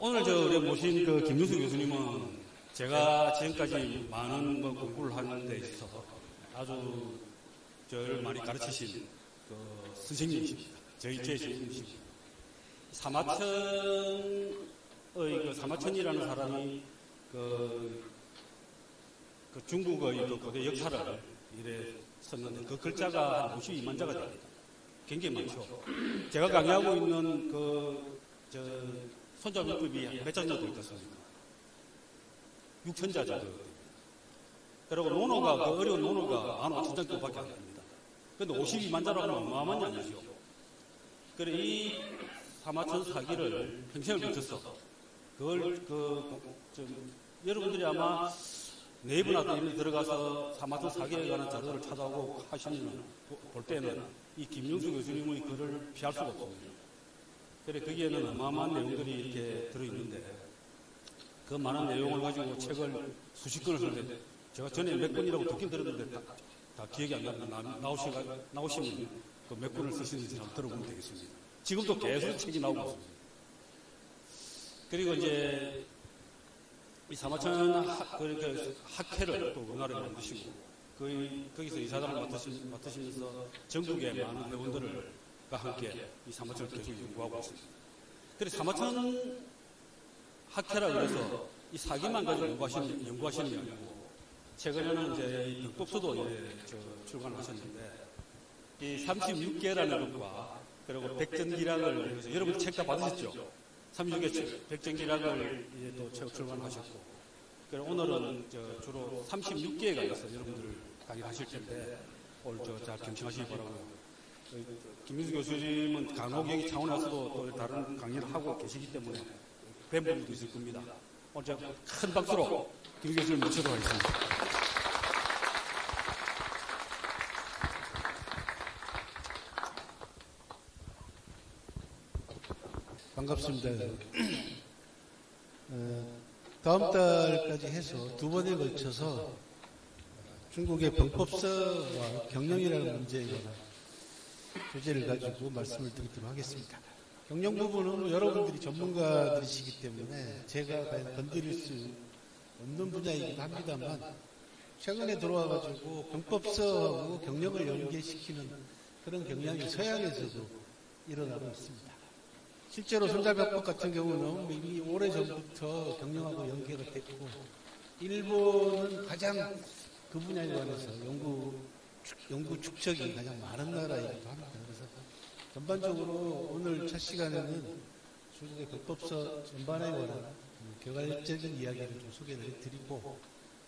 오늘 우리 모신 김윤수 교수님은 제가 지금까지 많은 공부를 하는 데 있어서 아주 저를 많이 가르치신 선생님이십니다. 제 선생님이십니다. 사마천이라는 사람이 중국의 고대 역사를 이래 썼는데 그 글자가 한 52만 자가 됩니다. 굉장히 많죠. 제가 강의하고 있는 손자명법이 몇 자녀도 있겠습니까? 6,000자 정도 됩니다. 그리고 논어가, 어려운 논어가 15,000자밖에 안 됩니다. 그런데 52만 자라고 하면 어마어마한 양이죠. 그래, 이 사마천 사기를 평생을 거쳐서, 그걸, 여러분들이 아마 네이버나 이런 데 들어가서 사마천 사기에 관한 자료를 찾아오고 볼 때는 이 김윤수 교수님의 글을 피할 수가 없습니다. 그래, 거기에는 어마어마한 내용들이 이렇게 들어있는데, 그 많은 내용을 가지고 책을 수십 권을 쓰는데, 제가 전에 몇 권이라고 듣긴 들었는데, 다 기억이 안 납니다. 나오시면 그 몇 권을 쓰시는지 한번 들어보면 되겠습니다. 지금도 계속 책이 나오고 있습니다. 그리고 이제, 이 사마천 학회를 또 우리나라에 만드시고, 거기서 이사장을 맡으시면서 전국의 많은 회원들과 함께 이 사마천을 계속 연구하고 있습니다. 그래서 사마천 학회라 그래서 이 사기만 가지고 연구하시는 게 아니고, 최근에는 이제 이 병법서도 출간을 하셨는데, 이 36개라는 것과, 그리고 백전기락을 위해서, 여러분 책 다 받으셨죠? 36개 책, 백전기락을 이제 또 책 출간하셨고, 그리고 오늘은 주로 36개에 관해서 여러분들을 강의하실 텐데, 오늘 잘 경청하시기 바라고요. 김윤수 교수님은 간호경의 차원에서도 또 다른 강의를 하고 계시기 때문에 뵌 분도 있을 겁니다. 오늘 제가 큰 박수로 김윤수 교수님 모시도록 하겠습니다. 반갑습니다. 다음 달까지 해서 두 번에 걸쳐서 중국의 병법서와 경영이라는 문제에 관한 주제를 가지고 말씀을 드리도록 하겠습니다. 경영 부분은 여러분들이 전문가들이시기 때문에 제가 과연 건드릴 수 없는 분야이기도 합니다만, 최근에 들어와가지고 병법서하고 경영을 연계시키는 그런 경향이 서양에서도 일어나고 있습니다. 실제로 손자병법 같은 경우는 이미 오래전부터 경영하고 연계가 됐고, 일본은 가장 그 분야에 관해서 연구 축적이 가장 많은 나라이기도 합니다. 그래서 전반적으로 오늘 첫 시간에는 중국의 병법서 전반에 관한 개괄적인 이야기를 좀 소개를 드리고,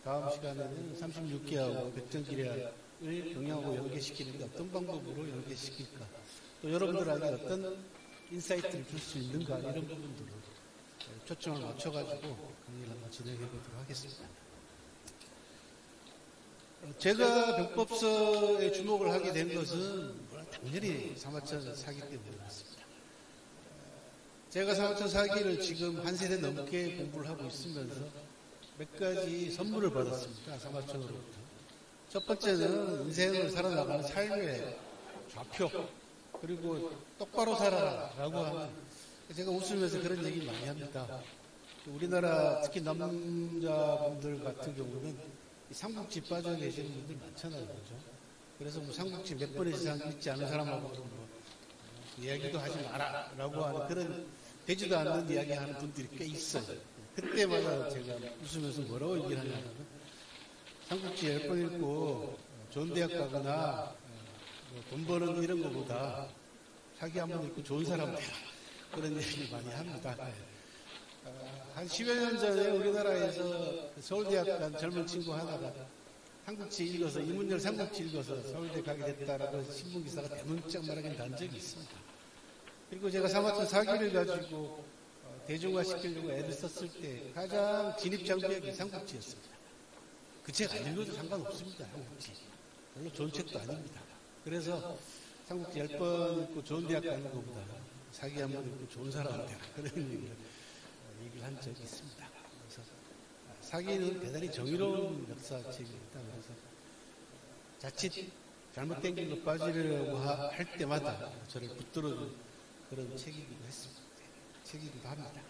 다음 시간에는 36개하고 백전기략을 경영하고 연계시키는데 어떤 방법으로 연계시킬까, 또 여러분들에게 어떤 인사이트를 줄 수 있는가, 이런 부분들을 초점을 맞춰가지고 강의를 한번 진행해 보도록 하겠습니다. 제가 병법서에 주목을 하게 된 것은 당연히 사마천 사기 때문에 그렇습니다. 제가 사마천 사기를 지금 한 세대 넘게 공부를 하고 있으면서 몇 가지 선물을 받았습니다. 사마천으로부터. 첫 번째는 인생을 살아나가는 삶의 좌표, 그리고 똑바로 살아라라고 하는, 제가 웃으면서 그런 얘기 많이 합니다. 우리나라 특히 남자분들 같은 경우는 삼국지 빠져 계시는 분들 많잖아요. 그죠? 그래서 뭐 삼국지 몇 번 이상 읽지 않은 사람하고도 이야기도 하지 마라 라고 하는, 그런 되지도 않는 이야기 하는 분들이 꽤 있어요. 그때마다 제가 웃으면서 뭐라고 얘기를 하냐면, 삼국지 10번 읽고 좋은 대학 가거나 돈 버는 이런 거보다 사기 한번 읽고 좋은 사람 되라, 그런 얘기를 많이 합니다. 한 10여 년 전에 우리나라에서 서울대학 간 젊은 친구 하나가 삼국지 읽어서, 이문열 삼국지 읽어서 서울대 가게 됐다라고 신문기사가 대문짝만하게 난 적이 있습니다. 그리고 제가 사마천 사기를 가지고 대중화시키려고 애를 썼을 때 가장 진입장벽이 삼국지였습니다. 그 책 안 읽어도 상관없습니다. 삼국지 별로 좋은 책도 아닙니다. 그래서 삼국지 10번 읽고 좋은 대학 가는 것보다 사기 한번 읽고 좋은 사람 되라, 그런 얘기를 한 적이 있습니다. 그래서 사기는 대단히 정의로운 역사책입니다. 그래서 자칫 잘못된 길로 빠지려고 할 때마다 저를 붙들어준 그런 책이기도 합니다.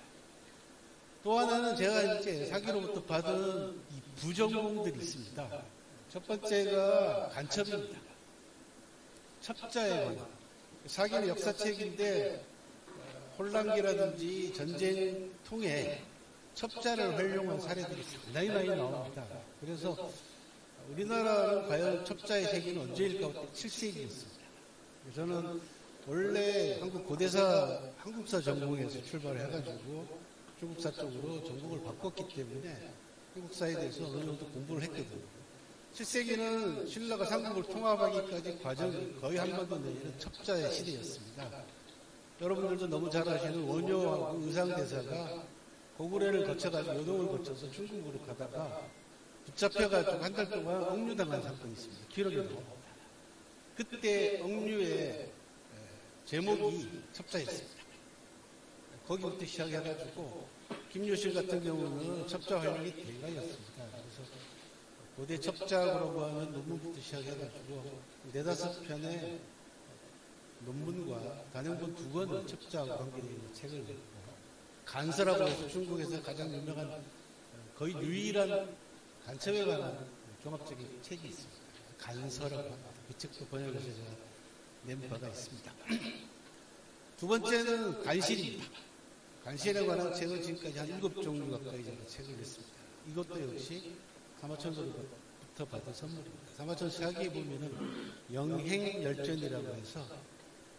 또 하나는 제가 이제 사기로부터 받은 이 부전공들이 있습니다. 첫 번째가 간첩입니다. 첩자에 관한. 사기는 역사책인데 혼란기라든지 전쟁 통해 첩자를 활용한 사례들이 상당히 많이 나옵니다. 그래서 우리나라는 과연 첩자의 세기는 언제일까? 7세기였습니다. 저는 원래 한국 고대사 한국사 전공에서 출발을 해가지고 중국사 쪽으로 전공을 바꿨기 때문에 한국사에 대해서 어느 정도 공부를 했거든요. 7세기는 신라가 삼국을 통합하기까지 과정이 거의 한 번도 내리는 첩자의 시대였습니다. 여러분들도 너무 잘 아시는 원효하고 의상대사가 고구려를 거쳐가지고 요동을 거쳐서 중국으로 가다가 붙잡혀가지고 한 달 동안 억류당한 사건이 있습니다. 기록에 나옵니다. 그때 억류의 제목이 첩자였습니다. 거기부터 시작해가지고 김유신 같은 경우는 첩자 활용이 대가였습니다. 그래서 고대 첩자라고 하는 논문부터 시작해가지고 4-5편의 논문과 단행본 2권을 첩자하고 관계되는 책을 냈고, 간서라고 해서 중국에서 가장 유명한 거의 유일한 간첩에 관한 종합적인 책이 있습니다. 간서라고 합니다. 그 책도 번역해서 제가 낸 바가 있습니다. 두 번째는 간실입니다. 간실에 관한 책을 지금까지 한 7종류 가까이 제가 책을 냈습니다. 이것도 역시 사마천으로부터 받은 선물입니다. 사마천 사기에 보면은 영행열전이라고 해서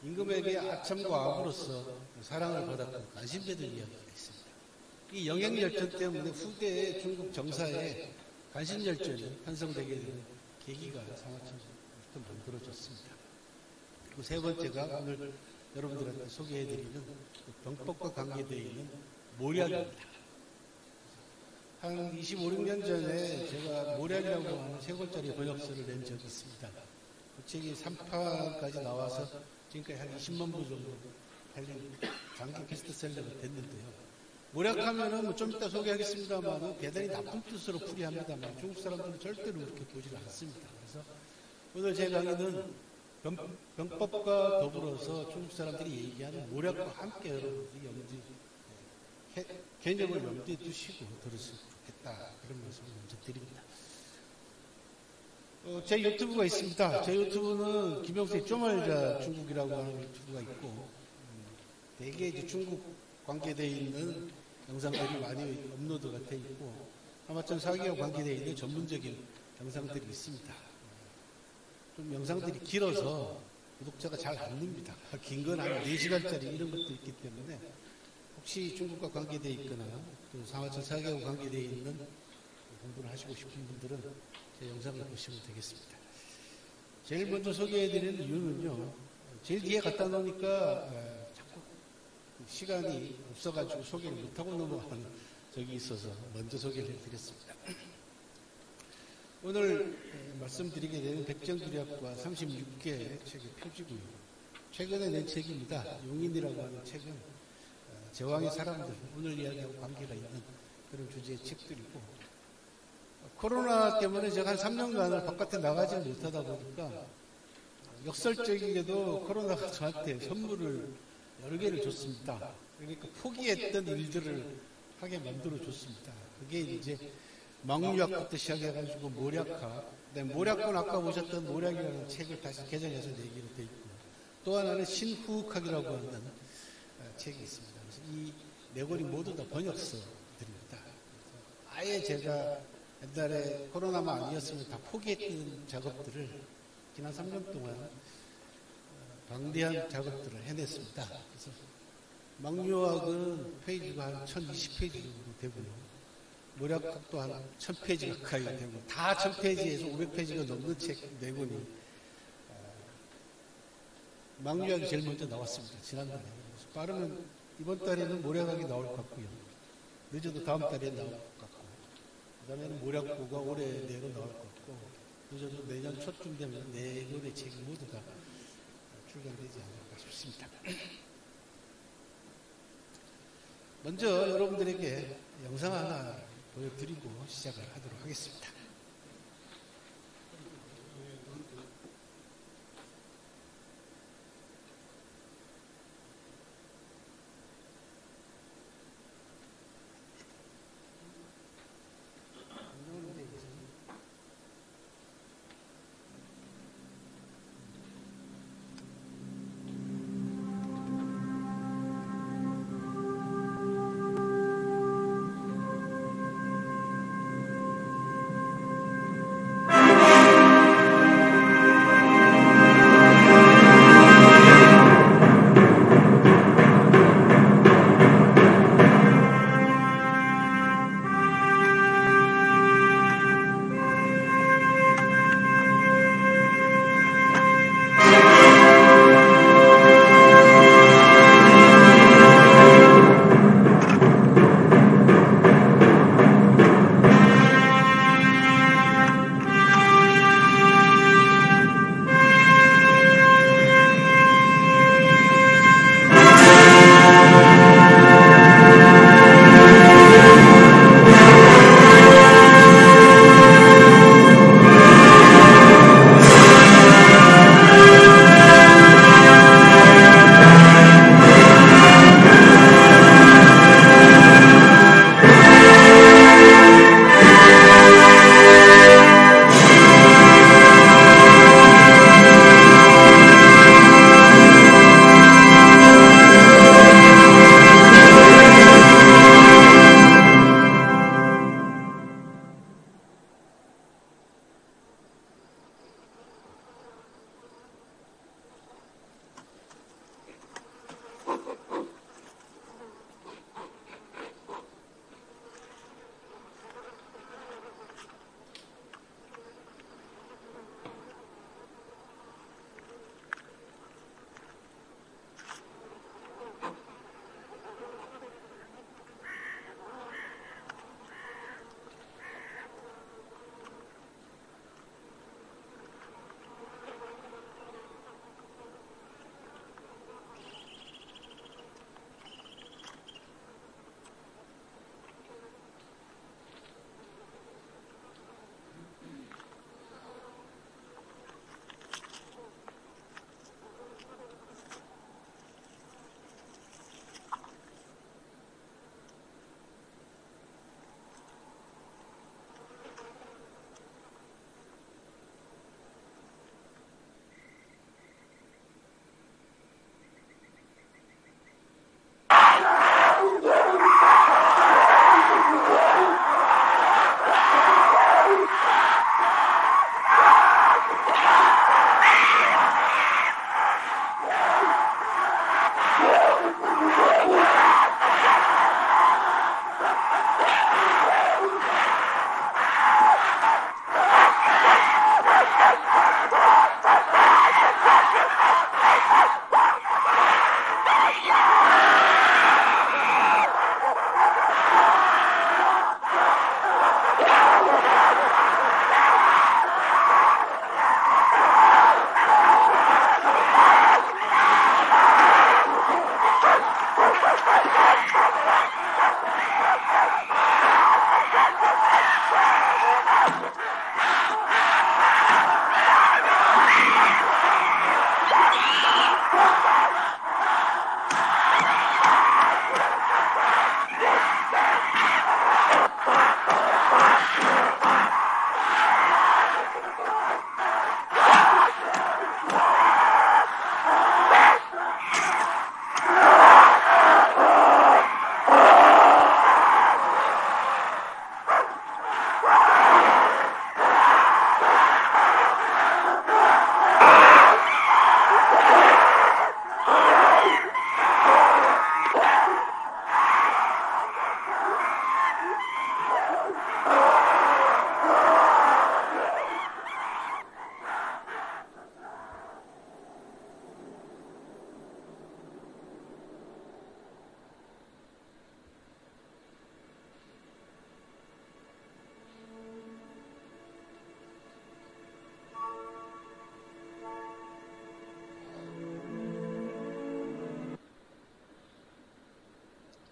임금에게 아첨과 압으로서 사랑을 받았던 간신배들 이야기가 있습니다. 이 영행열전 때문에 후대의 중국 정사에 간신열전이 편성되게 되는 계기가 사마천부터 만들어졌습니다. 그리고 세 번째가 오늘 여러분들한테 소개해드리는 병법과 관계되어 있는 모략입니다. 한 25, 6년 전에 제가 모략이라고 하는 3권짜리 번역서를 낸 적이 있습니다. 그 책이 3파까지 나와서 지금까지 한 20만 부 정도 팔린 장기 베스트셀러가 됐는데요. 모략하면은 뭐 좀 이따 소개하겠습니다만 대단히 나쁜 뜻으로 풀이합니다만 중국 사람들은 절대로 그렇게 보지 않습니다. 그래서 오늘 제 강의는 병법과 더불어서 중국 사람들이 얘기하는 모략과 함께 여러분들이 개념을 염두에 두시고 들으시면 좋겠다. 그런 말씀을 먼저 드립니다. 제 유튜브가 있습니다. 제 유튜브는 김영수의 쪼말자 중국이라고 하는 유튜브가 있고, 대개 이제 중국 관계되어 있는 영상들이 많이 업로드가 되어 있고, 사마천 사기와 관계되어 있는 전문적인 영상들이 있습니다. 좀 영상들이 길어서 구독자가 잘 안 늡니다. 긴 건 한 4시간짜리 이런 것도 있기 때문에 혹시 중국과 관계되어 있거나 또 사마천 사기와 관계되어 있는 공부를 하시고 싶은 분들은 제 영상을 보시면 되겠습니다. 제일 먼저 소개해드리는 이유는요, 제일 뒤에 갖다 놓으니까 자꾸 시간이 없어가지고 소개를 못하고 넘어가는 적이 있어서 먼저 소개를 해드렸습니다. 오늘 말씀드리게 되는 백정기략과 36개 책의 표지고요. 최근에 낸 책입니다. 용인이라고 하는 책은 제왕의 사람들, 오늘 이야기하고 관계가 있는 그런 주제의 책들이고, 코로나 때문에 제가 한 3년간을 바깥에 나가지 못하다 보니까 역설적이게도 코로나가 저한테 선물을 여러 개를 줬습니다. 그러니까 포기했던 일들을 하게 만들어줬습니다. 그게 이제 망유학부터 시작해가지고 모략학, 모략은 아까 보셨던 모략이라는 책을 다시 개정해서 내기로 돼 있고, 또 하나는 신후학이라고 하는 책이 있습니다. 그래서 이 네 권이 모두 다 번역서들입니다. 아예 제가 옛날에 코로나만 아니었으면 다 포기했던 작업들을 지난 3년 동안 방대한 작업들을 해냈습니다. 그래서 망유학은 페이지가 한 1020페이지 정도 되고요. 모략학도 한 1000페이지 가까이 되고, 다 1000페이지에서 500페이지가 넘는 책 4권이 망유학이 제일 먼저 나왔습니다. 지난달에. 빠르면 이번 달에는 모략학이 나올 것 같고요. 늦어도 다음 달에 나올 것 같고, 그 다음에는 모략구가 올해 내로 나올 것 같고, 늦어도 내년 초쯤 되면 4권의 책이 모두 다 출간되지 않을까 싶습니다. 먼저 여러분들에게 영상 하나 보여드리고 시작을 하도록 하겠습니다.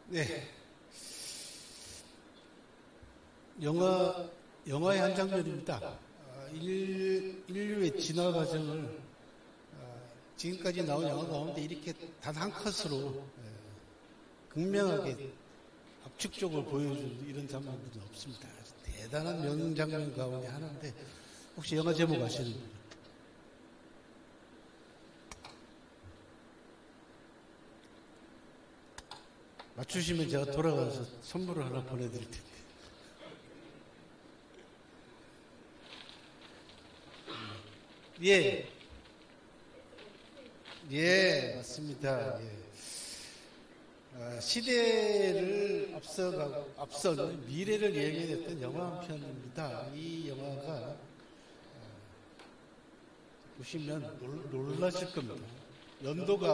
네. 영화의 한 장면입니다. 인류의 진화 과정을 지금까지 나온 영화 가운데 이렇게 단 한 컷으로 극명하게 압축적으로 보여준 이런 장면들은 없습니다. 아주 대단한 명장면 가운데 하나인데 혹시 영화 제목 아시는 분? 맞추시면 제가 돌아가서 선물을 하나 보내드릴 텐데. 예. 예, 맞습니다. 예. 시대를 앞선 미래를 예견했던 영화 한 편입니다. 이 영화가 보시면 놀라실 겁니다.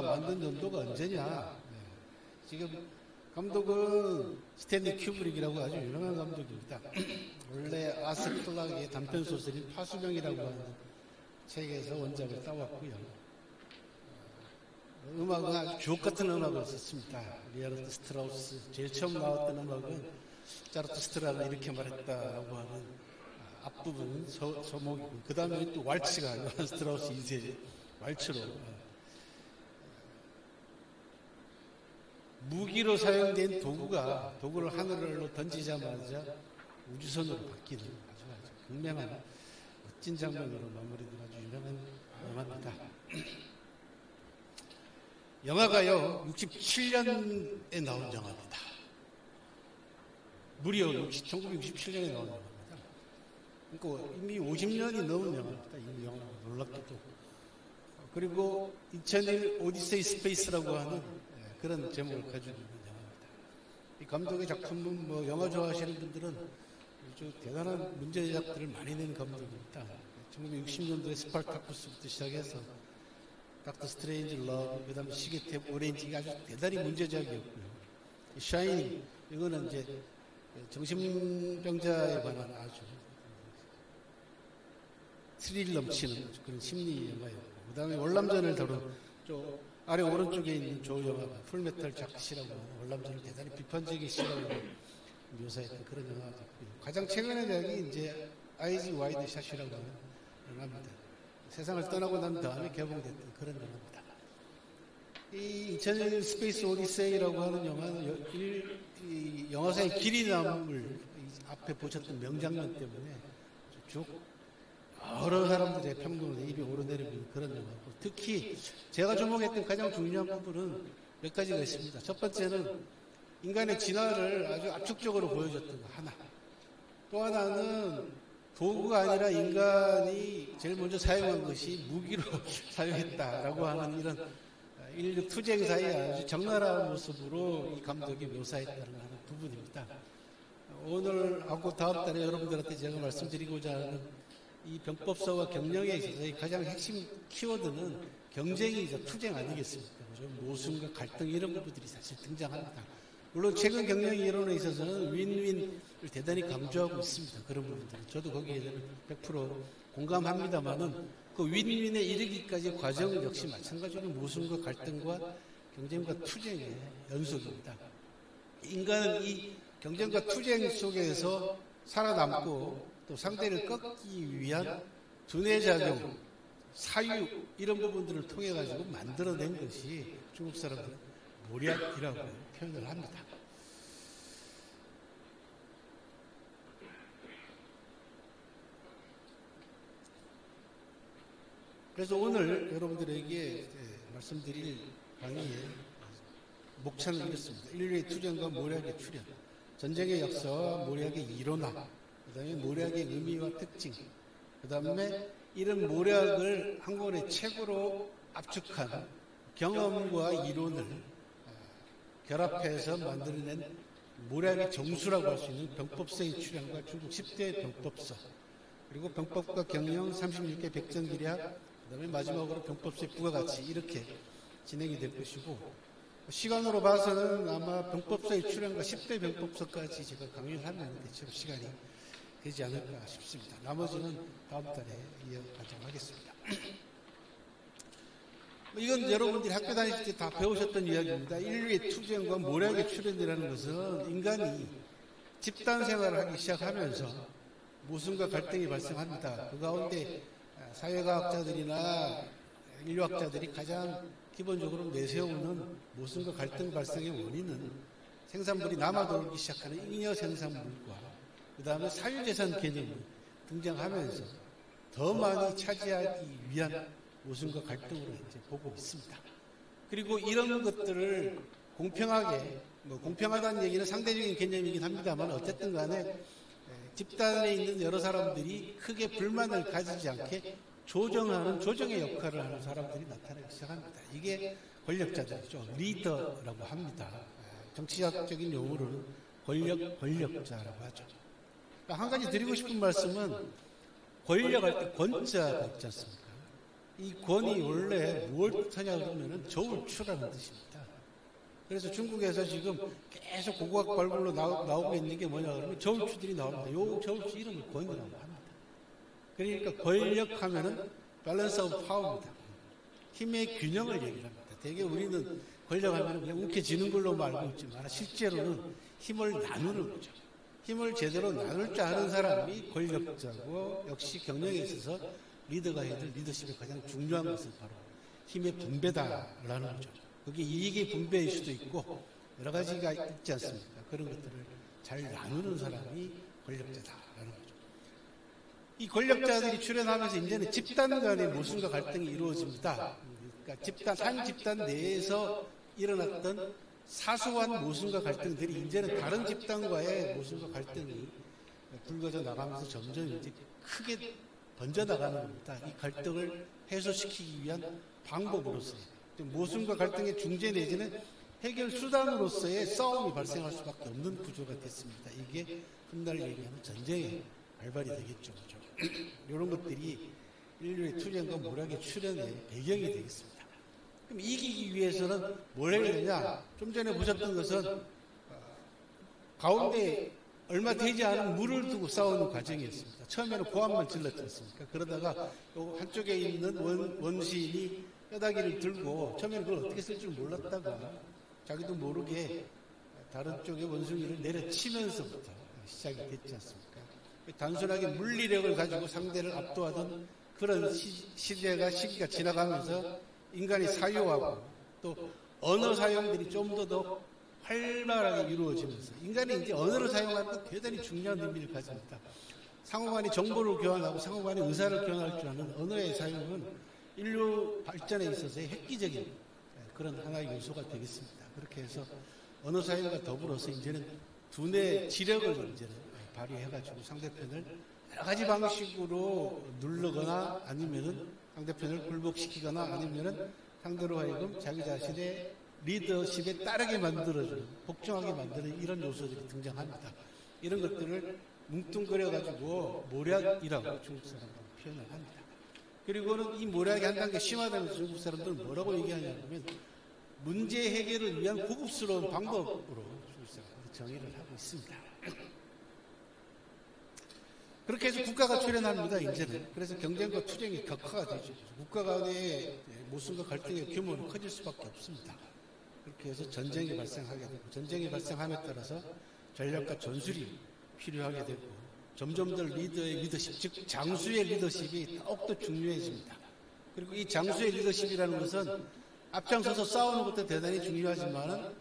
만든 연도가 언제냐? 지금 감독은 스탠리 큐브릭이라고 아주 유명한 감독입니다. 원래 아스 클락의 단편소설인 파수병이라고 하는 책에서 원작을 따왔고요. 음악은 아주 주옥같은 음악을 썼습니다. 리하르트 스트라우스, 제일 처음 나왔던 음악은 자르투스트라는 이렇게 말했다라고 하는 앞부분 서목이고, 그 다음에 또 왈츠가 요한 스트라우스 2세 왈츠로 무기로 사용된 도구를 하늘로 던지자마자 우주선으로 바뀌는 아주 극명한 멋진 장면으로 마무리된 아주 유명한 영화입니다. 영화가요 67년에 나온 영화입니다. 무려 1967년에 나온 영화입니다. 그러니까 이미 50년이 넘은 영화입니다. 이 영화 놀랍게도. 그리고 2001 오디세이 스페이스라고 하는 그런 제목을 가지고 있는 영화입니다. 이 감독의 작품은 영화 좋아하시는 분들은 아주 대단한 문제작들을 많이 낸 감독입니다. 1960년도에 스파르타쿠스부터 시작해서 닥터 스트레인지 러브, 그 다음에 시계탭 오렌지가 아주 대단히 문제작이었고요. 샤이닝, 이거는 이제 정신병자에 관한 아주 스릴 넘치는 그런 심리 영화였고, 그 다음에 월남전을 다룬 아래 오른쪽에 있는 조 영화가 풀메탈 자켓이라고 하는 월남전을 대단히 비판적인 시각으로 묘사했던 그런 영화였고요. 가장 최근의 작이 이제 아이즈 와이드 샷이라고 하는 영화입니다. 세상을 떠나고 난 다음에 개봉됐던 그런 영화입니다. 이 2001 스페이스 오디세이라고 하는 영화는 이 영화사의 길이 남을 앞에 보셨던 명장면 때문에 쭉 여러 사람들의 평균을 입이 오르내리고 있는 그런 영화고, 특히 제가 주목했던 가장 중요한 부분은 몇 가지가 있습니다. 첫 번째는 인간의 진화를 아주 압축적으로 보여줬던 거 하나. 또 하나는 도구가 아니라 인간이 제일 먼저 사용한 것이 무기로 사용했다라고 하는 이런 인류 투쟁사의 아주 적나라한 모습으로 이 감독이 묘사했다는 하는 부분입니다. 오늘하고 다음 달에 여러분들한테 제가 말씀드리고자 하는 이 병법서와 경영에 있어서의 가장 핵심 키워드는 경쟁이자 투쟁 아니겠습니까? 그죠? 모순과 갈등 이런 부분들이 사실 등장합니다. 물론 최근 경영 이론에 있어서는 윈윈을 대단히 강조하고 있습니다. 그런 부분들은 저도 거기에 100% 공감합니다만은 그 윈윈에 이르기까지 과정 역시 마찬가지로 모순과 갈등과 경쟁과 투쟁의 연속입니다. 인간은 이 경쟁과 투쟁 속에서 살아남고 또 상대를 꺾기 위한 두뇌작용, 사유 이런 부분들을 통해 가지고 만들어낸 것이 중국 사람들은 모략이라고 표현을 합니다. 그래서 오늘 여러분들에게 말씀드릴 강의의 목차는 이렇습니다. 인류의 투쟁과 모략의 출현, 전쟁의 역사와 모략의 이론화, 그 다음에 모략의 의미와 특징, 그 다음에 이런 모략을 한 권의 책으로 압축한 경험과 이론을 결합해서 만들어낸 모략의 정수라고 할 수 있는 병법서의 출현과 중국 10대 병법서, 그리고 병법과 경영 36개 백전기략, 그 다음에 마지막으로 병법서의 부가가치, 이렇게 진행이 될 것이고, 시간으로 봐서는 아마 병법서의 출현과 10대 병법서까지 제가 강의를 하면 대체로 시간이 되지 않을까 싶습니다. 나머지는 다음 달에 이어가도록 하겠습니다. 이건 여러분들이 학교 다니실 때 다 배우셨던 이야기입니다. 인류의 투쟁과 모략의 출현이라는 것은 인간이 집단 생활을 하기 시작하면서 모순과 갈등이 발생합니다. 그 가운데 사회과학자들이나 인류학자들이 가장 기본적으로 내세우는 모순과 갈등 발생의 원인은 생산물이 남아돌기 시작하는 잉여 생산물과 그 다음에 사유재산 개념이 등장하면서 더 많이 차지하기 위한 모순과 갈등으로 이제 보고 있습니다. 그리고 이런 것들을 공평하게, 공평하다는 얘기는 상대적인 개념이긴 합니다만 어쨌든 간에 집단에 있는 여러 사람들이 크게 불만을 가지지 않게 조정하는 조정의 역할을 하는 사람들이 나타나기 시작합니다. 이게 권력자들이죠. 리더라고 합니다. 정치학적인 용어로는 권력자라고 하죠. 한 가지 드리고 싶은 말씀은 권력할 때 권자가 있지 않습니까? 이 권이 원래 뭘 뜻하냐 그러면은 저울추라는 뜻입니다. 그래서 중국에서 지금 계속 고고학 발굴로 나오고 있는 게 뭐냐 그러면 저울추들이 나옵니다. 요 저울추 이름이 권이라고 합니다. 그러니까 권력하면은 밸런스 오브 파워입니다. 힘의 균형을 얘기합니다. 대개 우리는 권력하면 그냥 움켜쥐는 걸로 알고 있지만 실제로는 힘을 나누는 거죠. 힘을 제대로 나눌 줄 아는 사람이 권력자고 역시 경영에 있어서 리더가 해야 될 리더십의 가장 중요한 것은 바로 힘의 분배다라는 거죠. 그게 이익의 분배일 수도 있고 여러 가지가 있지 않습니까? 그런 것들을 잘 나누는 사람이 권력자다라는 거죠. 이 권력자들이 출현하면서 이제는 집단 간의 모순과 갈등이 이루어집니다. 그러니까 한 집단 내에서 일어났던 사소한 모순과 갈등들이 이제는 다른 집단과의 모순과 갈등이 불거져 나가면서 점점 이제 크게 번져나가는 겁니다. 이 갈등을 해소시키기 위한 방법으로서의 모순과 갈등의 중재 내지는 해결 수단으로서의 싸움이 발생할 수밖에 없는 구조가 됐습니다. 이게 훗날 얘기하는 전쟁의 발발이 되겠죠. 그렇죠? 이런 것들이 인류의 투쟁과 모략의 출현의 배경이 되겠습니다. 그럼 이기기 위해서는 뭘 해야 되냐? 좀 전에 보셨던 것은 가운데 얼마 되지 않은 물을 두고 싸우는 과정이었습니다. 처음에는 고함만 질렀지 않습니까? 그러다가 한쪽에 있는 원시인이 뼈다귀를 들고 처음에는 그걸 어떻게 쓸 줄 몰랐다가 자기도 모르게 다른 쪽의 원숭이를 내려치면서부터 시작이 됐지 않습니까? 단순하게 물리력을 가지고 상대를 압도하던 그런 시기가 지나가면서 인간이 사유하고 또 언어 사용들이 좀 더 활발하게 이루어지면서 인간이 이제 언어를 사용하는 건 대단히 중요한 의미를 가집니다. 상호간의 정보를 교환하고 상호간의 의사를 교환할 줄 아는 언어의 사용은 인류 발전에 있어서의 획기적인 그런 하나의 요소가 되겠습니다. 그렇게 해서 언어 사용과 더불어서 이제는 두뇌 지력을 이제는 발휘해가지고 상대편을 여러 가지 방식으로 누르거나 아니면은 상대편을 굴복시키거나 아니면은 상대로 하여금 자기 자신의 리더십에 따르게 만들어주는, 복종하게 만드는 이런 요소들이 등장합니다. 이런 것들을 뭉뚱그려가지고 모략이라고 중국 사람들은 표현을 합니다. 그리고는 이 모략이 한 단계 심화되면서 중국 사람들은 뭐라고 얘기하냐면 문제 해결을 위한 고급스러운 방법으로 중국 사람들은 정의를 하고 있습니다. 그렇게 해서 국가가 출현합니다, 이제는. 그래서 경쟁과 투쟁이 격화가 되죠. 국가 간의 모순과 갈등의 규모는 커질 수밖에 없습니다. 그렇게 해서 전쟁이 발생하게 되고, 전쟁이 발생함에 따라서 전략과 전술이 필요하게 되고, 점점 더 리더의 리더십, 즉 장수의 리더십이 더욱더 중요해집니다. 그리고 이 장수의 리더십이라는 것은 앞장서서 싸우는 것도 대단히 중요하지만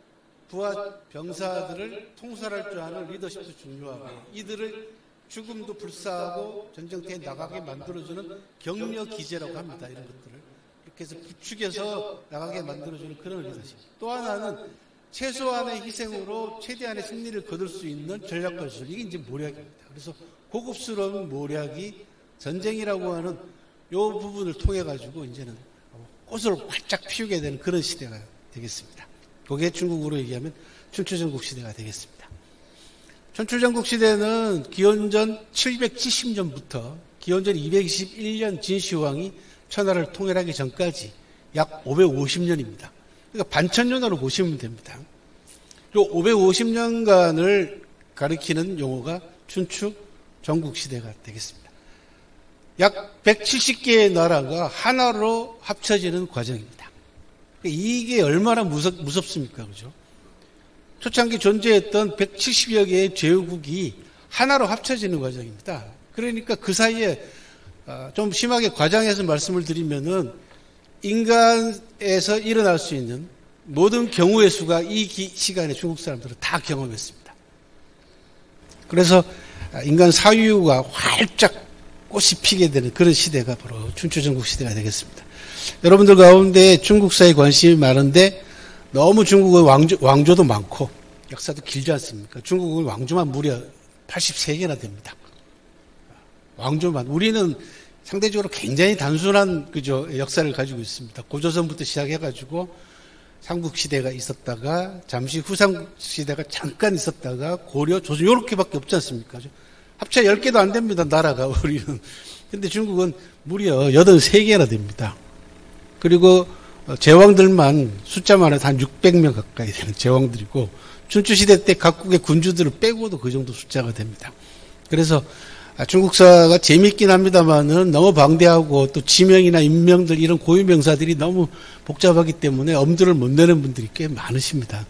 부하 병사들을 통솔할 줄 아는 리더십도 중요하고, 이들을 죽음도 불사하고 전쟁터에 나가게 만들어주는 격려 기제라고 합니다. 이런 것들을. 이렇게 해서 부추겨서 나가게 만들어주는 그런 리더십. 또 하나는 최소한의 희생으로 최대한의 승리를 거둘 수 있는 전략과 전술. 이게 이제 모략입니다. 그래서 고급스러운 모략이 전쟁이라고 하는 이 부분을 통해가지고 이제는 꽃을 활짝 피우게 되는 그런 시대가 되겠습니다. 그게 중국으로 얘기하면 춘추전국 시대가 되겠습니다. 춘추전국 시대는 기원전 770년부터 기원전 221년 진시황이 천하를 통일하기 전까지 약 550년입니다. 그러니까 반천년으로 보시면 됩니다. 이 550년간을 가리키는 용어가 춘추전국 시대가 되겠습니다. 약 170개의 나라가 하나로 합쳐지는 과정입니다. 이게 얼마나 무섭습니까? 그죠? 초창기 존재했던 170여 개의 제후국이 하나로 합쳐지는 과정입니다. 그러니까 그 사이에 좀 심하게 과장해서 말씀을 드리면은 인간에서 일어날 수 있는 모든 경우의 수가 이 시간에 중국 사람들은 다 경험했습니다. 그래서 인간 사유가 활짝 꽃이 피게 되는 그런 시대가 바로 춘추전국 시대가 되겠습니다. 여러분들 가운데 중국사에 관심이 많은데 너무 중국은 왕조도 많고 역사도 길지 않습니까? 중국은 왕조만 무려 83개나 됩니다. 왕조만. 우리는 상대적으로 굉장히 단순한 역사를 가지고 있습니다. 고조선부터 시작해가지고 삼국시대가 있었다가 잠시 후삼국시대가 잠깐 있었다가 고려, 조선 요렇게밖에 없지 않습니까? 합쳐 10개도 안 됩니다. 나라가 우리는. 근데 중국은 무려 83개나 됩니다. 그리고 제왕들만 숫자만 해도 한 600명 가까이 되는 제왕들이고 춘추시대 때 각국의 군주들을 빼고도 그 정도 숫자가 됩니다. 그래서 중국사가 재미있긴 합니다만은 너무 방대하고 또 지명이나 인명들 이런 고유명사들이 너무 복잡하기 때문에 엄두를 못 내는 분들이 꽤 많으십니다.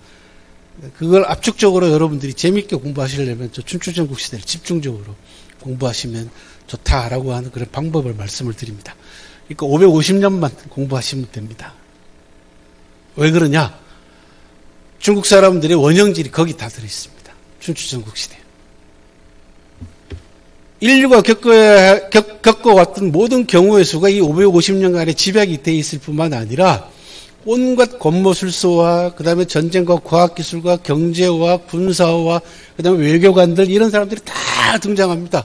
그걸 압축적으로 여러분들이 재미있게 공부하시려면 저 춘추전국 시대를 집중적으로 공부하시면 좋다라고 하는 그런 방법을 말씀을 드립니다. 그러니까 550년만 공부하시면 됩니다. 왜 그러냐? 중국 사람들의 원형질이 거기 다 들어있습니다. 춘추전국 시대. 인류가 겪어왔던 모든 경우의 수가 이 550년간의 집약이 되어 있을 뿐만 아니라 온갖 권모술소와 그 다음에 전쟁과 과학기술과 경제와 군사와 그 다음에 외교관들 이런 사람들이 다 등장합니다.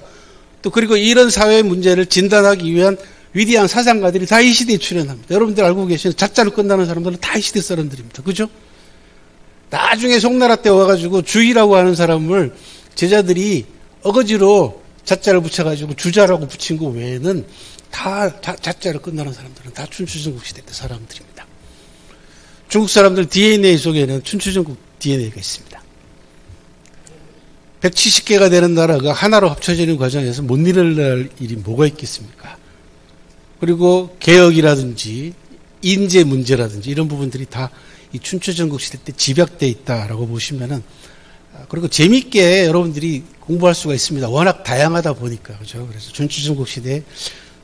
또 그리고 이런 사회 문제를 진단하기 위한 위대한 사상가들이 다 이 시대에 출연합니다. 여러분들 알고 계시는 자자로 끝나는 사람들은 다 이 시대 사람들입니다. 그죠? 나중에 송나라 때 와가지고 주의라고 하는 사람을 제자들이 어거지로 자자를 붙여가지고 주자라고 붙인 거 외에는 다 자자로 끝나는 사람들은 다 춘추전국 시대 때 사람들입니다. 중국 사람들 DNA 속에는 춘추전국 DNA가 있습니다. 170개가 되는 나라가 하나로 합쳐지는 과정에서 못 일어날 일이 뭐가 있겠습니까? 그리고 개혁이라든지 인재 문제라든지 이런 부분들이 다 이 춘추전국 시대 때 집약되어 있다라고 보시면은 그리고 재미있게 여러분들이 공부할 수가 있습니다. 워낙 다양하다 보니까 그죠? 그래서 춘추전국 시대에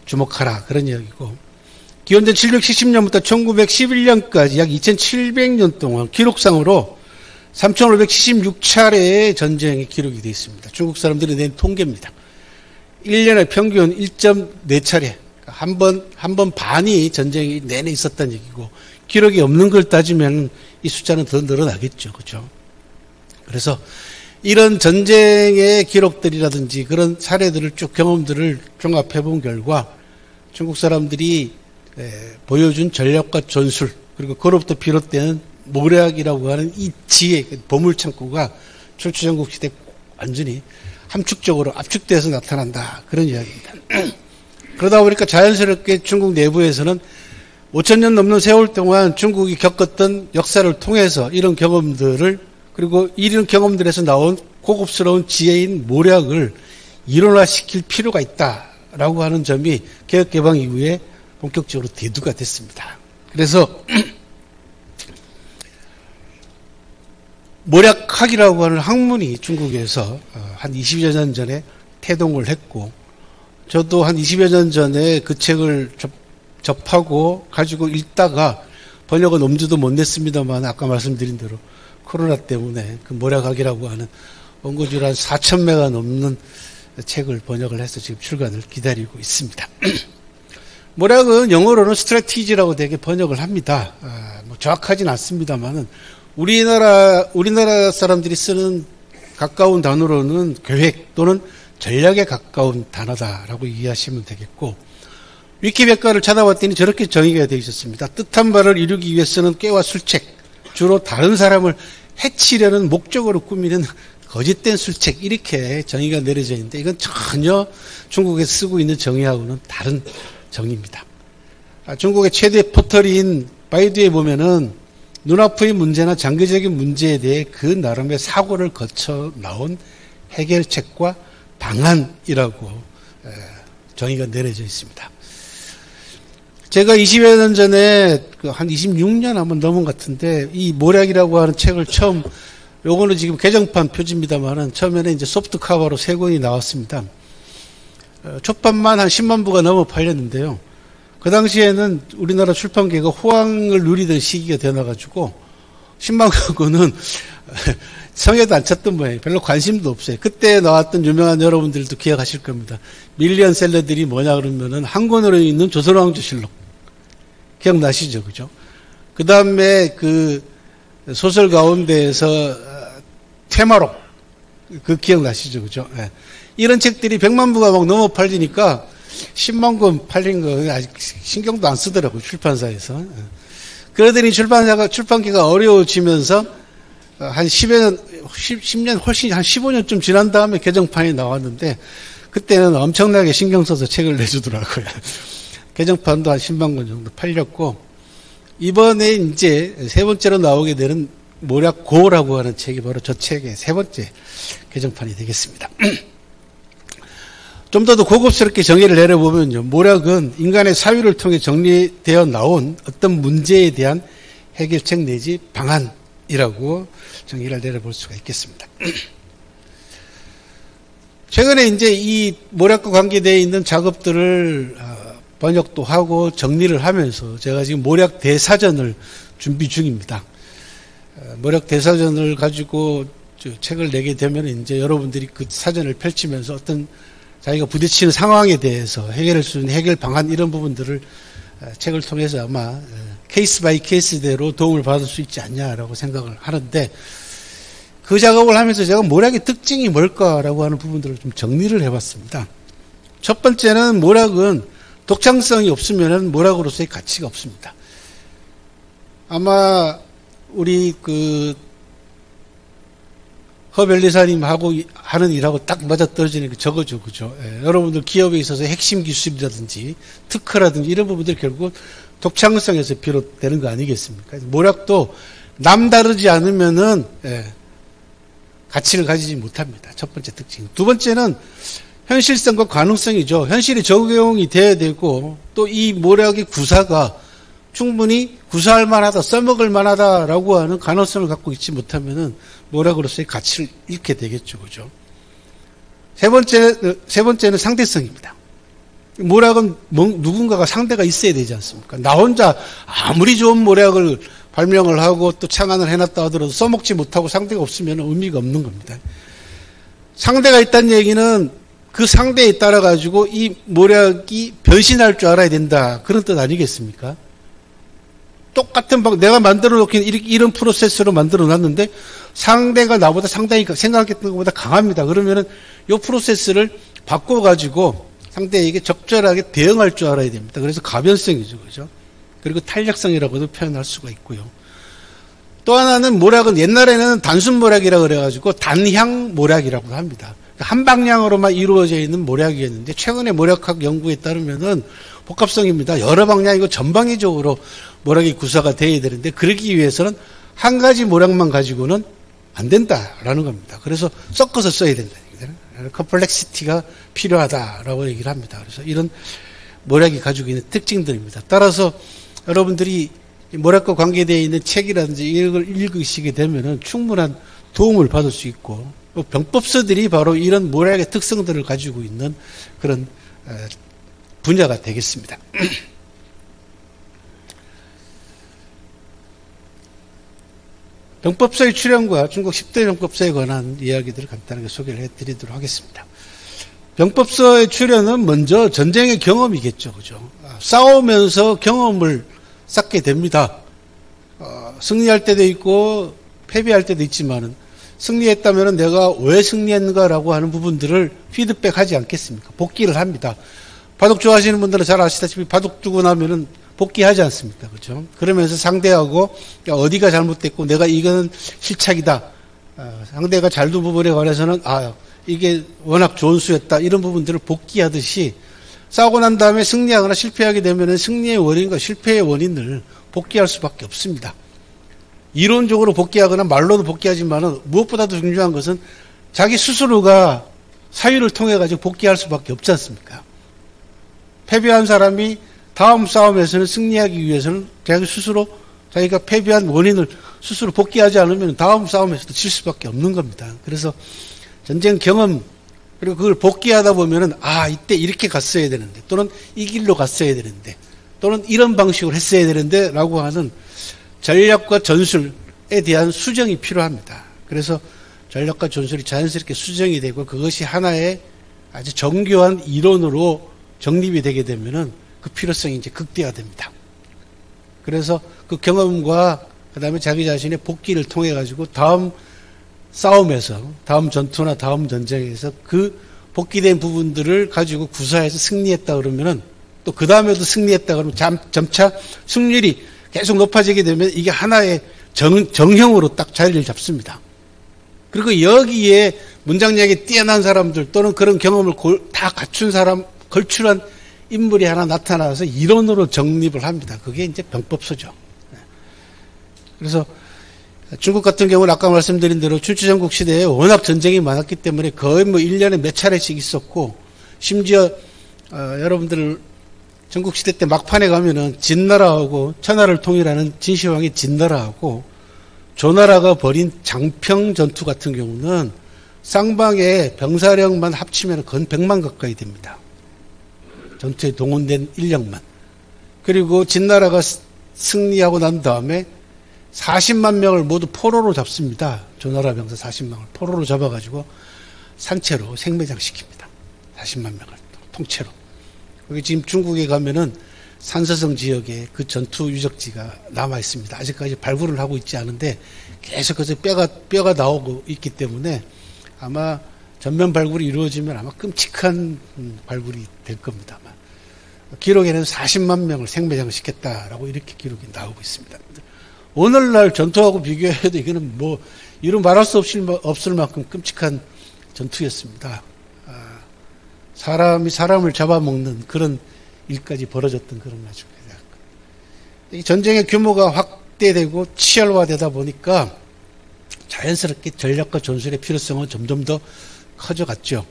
주목하라 그런 이야기고 기원전 770년부터 1911년까지 약 2700년 동안 기록상으로 3576차례의 전쟁이 기록이 되어 있습니다. 중국 사람들이 낸 통계입니다. 1년에 평균 1.4차례 한 번 반이 전쟁이 내내 있었다는 얘기고 기록이 없는 걸 따지면 이 숫자는 더 늘어나겠죠. 그렇죠? 그래서 이런 전쟁의 기록들이라든지 그런 사례들을 쭉 경험들을 종합해 본 결과 중국 사람들이 보여준 전략과 전술 그리고 그로부터 비롯되는 모략이라고 하는 이 지혜, 보물창고가 춘추전국 시대 완전히 함축적으로 압축돼서 나타난다. 그런 이야기입니다. 그러다 보니까 자연스럽게 중국 내부에서는 5,000년 넘는 세월 동안 중국이 겪었던 역사를 통해서 이런 경험들을 그리고 이런 경험들에서 나온 고급스러운 지혜인 모략을 일원화시킬 필요가 있다라고 하는 점이 개혁개방 이후에 본격적으로 대두가 됐습니다. 그래서 모략학이라고 하는 학문이 중국에서 한 20여 년 전에 태동을 했고 저도 한 20여 년 전에 그 책을 접하고 가지고 읽다가 번역은 엄두도 못 냈습니다만 아까 말씀드린 대로 코로나 때문에 그 모략학이라고 하는 원고지를 한 4,000매가 넘는 책을 번역을 해서 지금 출간을 기다리고 있습니다. 모략은 영어로는 스트래티지라고 되게 번역을 합니다. 뭐 정확하진 않습니다만은 우리나라 사람들이 쓰는 가까운 단어로는 계획 또는 전략에 가까운 단어다라고 이해하시면 되겠고 위키백과를 찾아봤더니 저렇게 정의가 되어 있었습니다. 뜻한 바를 이루기 위해서는 꾀와 술책, 주로 다른 사람을 해치려는 목적으로 꾸미는 거짓된 술책 이렇게 정의가 내려져 있는데 이건 전혀 중국에서 쓰고 있는 정의하고는 다른 정의입니다. 중국의 최대 포털인 바이두에 보면은 눈앞의 문제나 장기적인 문제에 대해 그 나름의 사고를 거쳐 나온 해결책과 방안이라고 정의가 내려져 있습니다. 제가 20여 년 전에 한 26년 한번 넘은 것 같은데 이 모략이라고 하는 책을 처음, 요거는 지금 개정판 표지입니다만은 처음에는 이제 소프트 커버로 3권이 나왔습니다. 초판만 한 10만 부가 넘어 팔렸는데요. 그 당시에는 우리나라 출판계가 호황을 누리던 시기가 되어가지고 10만 권은 성에도 안 찼던 모양이에요. 별로 관심도 없어요. 그때 나왔던 유명한 여러분들도 기억하실 겁니다. 밀리언셀러들이 뭐냐 그러면은 한 권으로 있는 조선왕조실록. 기억나시죠? 그죠? 그 다음에 그 소설 가운데에서 테마록. 그 기억나시죠? 그죠? 네. 이런 책들이 100만 부가 막 넘어 팔리니까 10만 권 팔린 거 아직 신경도 안 쓰더라고요. 출판사에서. 그러더니 출판계가 어려워지면서 한 10년 훨씬 한 15년쯤 지난 다음에 개정판이 나왔는데 그때는 엄청나게 신경 써서 책을 내주더라고요. 개정판도 한 10만 권 정도 팔렸고 이번에 이제 세 번째로 나오게 되는 모략고라고 하는 책이 바로 저 책의 세 번째 개정판이 되겠습니다. 좀 더 고급스럽게 정의를 내려보면요. 모략은 인간의 사유를 통해 정리되어 나온 어떤 문제에 대한 해결책 내지 방안이라고 정의를 내려볼 수가 있겠습니다. 최근에 이제 이 모략과 관계되어 있는 작업들을 번역도 하고 정리를 하면서 제가 지금 모략 대사전을 준비 중입니다. 모략 대사전을 가지고 책을 내게 되면 이제 여러분들이 그 사전을 펼치면서 어떤 자기가 부딪히는 상황에 대해서 해결할 수 있는 해결 방안 이런 부분들을 책을 통해서 아마 케이스 바이 케이스대로 도움을 받을 수 있지 않냐라고 생각을 하는데 그 작업을 하면서 제가 모략의 특징이 뭘까라고 하는 부분들을 좀 정리를 해봤습니다. 첫 번째는 모략은 독창성이 없으면 모략으로서의 가치가 없습니다. 아마 우리 허변리사님하고 하는 일하고 딱 맞아떨어지는 게 저거죠. 그죠? 예, 여러분들 기업에 있어서 핵심 기술이라든지 특허라든지 이런 부분들이 결국 독창성에서 비롯되는 거 아니겠습니까? 모략도 남다르지 않으면은, 가치를 가지지 못합니다. 첫 번째 특징. 두 번째는 현실성과 가능성이죠. 현실이 적용이 돼야 되고 또 이 모략의 구사가 충분히 구사할 만하다, 써먹을 만하다라고 하는 가능성을 갖고 있지 못하면은 모략으로서의 가치를 잃게 되겠죠. 그죠? 세 번째는 상대성입니다. 모략은 누군가가 상대가 있어야 되지 않습니까? 나 혼자 아무리 좋은 모략을 발명을 하고 또 창안을 해놨다 하더라도 써먹지 못하고 상대가 없으면 의미가 없는 겁니다. 상대가 있다는 얘기는 그 상대에 따라 가지고 이 모략이 변신할 줄 알아야 된다. 그런 뜻 아니겠습니까? 똑같은 내가 만들어 놓긴 이런 프로세스로 만들어 놨는데 상대가 나보다 상당히 생각했던 것보다 강합니다. 그러면은 이 프로세스를 바꿔 가지고 상대에게 적절하게 대응할 줄 알아야 됩니다. 그래서 가변성이죠. 그죠? 그리고 탄력성이라고도 표현할 수가 있고요. 또 하나는 모략은 옛날에는 단순 모략이라고 그래가지고 단향 모략이라고 합니다. 한 방향으로만 이루어져 있는 모략이었는데 최근에 모략학 연구에 따르면은 복합성입니다. 여러 방향이고 전방위적으로 모략이 구사가 되어야 되는데 그러기 위해서는 한 가지 모략만 가지고는 안 된다라는 겁니다. 그래서 섞어서 써야 된다. 컴플렉시티가 필요하다라고 얘기를 합니다. 그래서 이런 모략이 가지고 있는 특징들입니다. 따라서 여러분들이 모략과 관계되어 있는 책이라든지 이걸 읽으시게 되면은 충분한 도움을 받을 수 있고 병법서들이 바로 이런 모략의 특성들을 가지고 있는 그런 분야가 되겠습니다. 병법서의 출현과 중국 10대 병법서에 관한 이야기들을 간단하게 소개를 해드리도록 하겠습니다. 병법서의 출현은 먼저 전쟁의 경험이겠죠. 그죠? 싸우면서 경험을 쌓게 됩니다. 승리할 때도 있고 패배할 때도 있지만은 승리했다면 내가 왜 승리했는가라고 하는 부분들을 피드백하지 않겠습니까? 복귀를 합니다. 바둑 좋아하시는 분들은 잘 아시다시피 바둑 두고 나면은 복귀하지 않습니까? 그렇죠? 그러면서 상대하고 어디가 잘못됐고 내가 이거는 실착이다. 상대가 잘 둔 부분에 관해서는 이게 워낙 좋은 수였다. 이런 부분들을 복귀하듯이 싸우고 난 다음에 승리하거나 실패하게 되면은 승리의 원인과 실패의 원인을 복귀할 수밖에 없습니다. 이론적으로 복귀하거나 말로도 복귀하지만은 무엇보다도 중요한 것은 자기 스스로가 사유를 통해 가지고 복귀할 수밖에 없지 않습니까? 패배한 사람이 다음 싸움에서는 승리하기 위해서는 자기 스스로 자기가 패배한 원인을 스스로 복귀하지 않으면 다음 싸움에서도 질 수밖에 없는 겁니다. 그래서 전쟁 경험 그리고 그걸 복귀하다 보면은 이때 이렇게 갔어야 되는데 또는 이 길로 갔어야 되는데 또는 이런 방식으로 했어야 되는데 라고 하는 전략과 전술에 대한 수정이 필요합니다. 그래서 전략과 전술이 자연스럽게 수정이 되고 그것이 하나의 아주 정교한 이론으로 정립이 되게 되면은 그 필요성이 이제 극대화됩니다. 그래서 그 경험과 그 다음에 자기 자신의 복귀를 통해 가지고 다음 싸움에서 다음 전투나 다음 전쟁에서 그 복귀된 부분들을 가지고 구사해서 승리했다 그러면은 또 그 다음에도 승리했다 그러면 점차 승률이 계속 높아지게 되면 이게 하나의 정형으로 딱 자리를 잡습니다. 그리고 여기에 문장력이 뛰어난 사람들 또는 그런 경험을 다 갖춘 사람, 걸출한 인물이 하나 나타나서 이론으로 정립을 합니다. 그게 이제 병법서죠. 그래서 중국 같은 경우는 아까 말씀드린 대로 춘추전국 시대에 워낙 전쟁이 많았기 때문에 거의 1년에 몇 차례씩 있었고, 심지어 여러분들 전국시대 때 막판에 가면은 진나라하고 천하를 통일하는 진시황의 진나라하고 조나라가 벌인 장평 전투 같은 경우는 쌍방의 병사력만 합치면 건 100만 가까이 됩니다. 전투에 동원된 인력만. 그리고 진나라가 승리하고 난 다음에 40만 명을 모두 포로로 잡습니다. 조나라 병사 40명을 포로로 잡아가지고 산채로 생매장시킵니다. 40만 명을 통째로. 여기 지금 중국에 가면은 산서성 지역에 그 전투 유적지가 남아 있습니다. 아직까지 발굴을 하고 있지 않은데 계속해서 뼈가 나오고 있기 때문에 아마 전면 발굴이 이루어지면 아마 끔찍한 발굴이 될 겁니다. 아마. 기록에는 40만 명을 생매장시켰다라고 이렇게 기록이 나오고 있습니다. 오늘날 전투하고 비교해도 이거는 이루 말할 수 없을 만큼 끔찍한 전투였습니다. 사람이 사람을 잡아먹는 그런 일까지 벌어졌던 그런 나중입니다. 이 전쟁의 규모가 확대되고 치열화되다 보니까 자연스럽게 전략과 전술의 필요성은 점점 더 커져갔죠.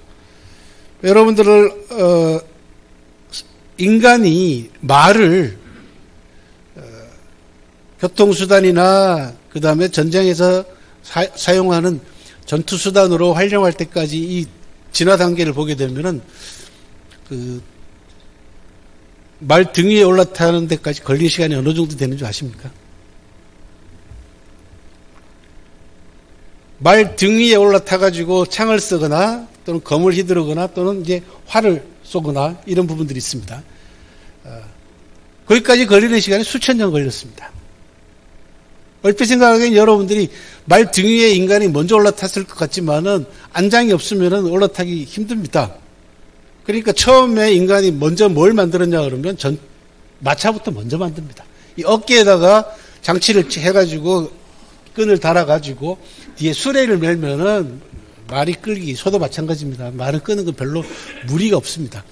여러분들을 인간이 말을 교통수단이나 그 다음에 전쟁에서 사용하는 전투수단으로 활용할 때까지 이 진화 단계를 보게 되면은 말 등 위에 올라타는 데까지 걸린 시간이 어느 정도 되는 줄 아십니까? 말 등 위에 올라타가지고 창을 쓰거나 또는 검을 휘두르거나 또는 이제 활을 쏘거나 이런 부분들이 있습니다. 거기까지 걸리는 시간이 수천 년 걸렸습니다. 얼핏 생각하기엔 여러분들이 말 등 위에 인간이 먼저 올라탔을 것 같지만은 안장이 없으면은 올라타기 힘듭니다. 그러니까 처음에 인간이 먼저 뭘 만들었냐 그러면 마차부터 먼저 만듭니다. 이 어깨에다가 장치를 해가지고 끈을 달아가지고 뒤에 수레를 밀면은 말이 끌기, 소도 마찬가지입니다. 말을 끄는 건 별로 무리가 없습니다.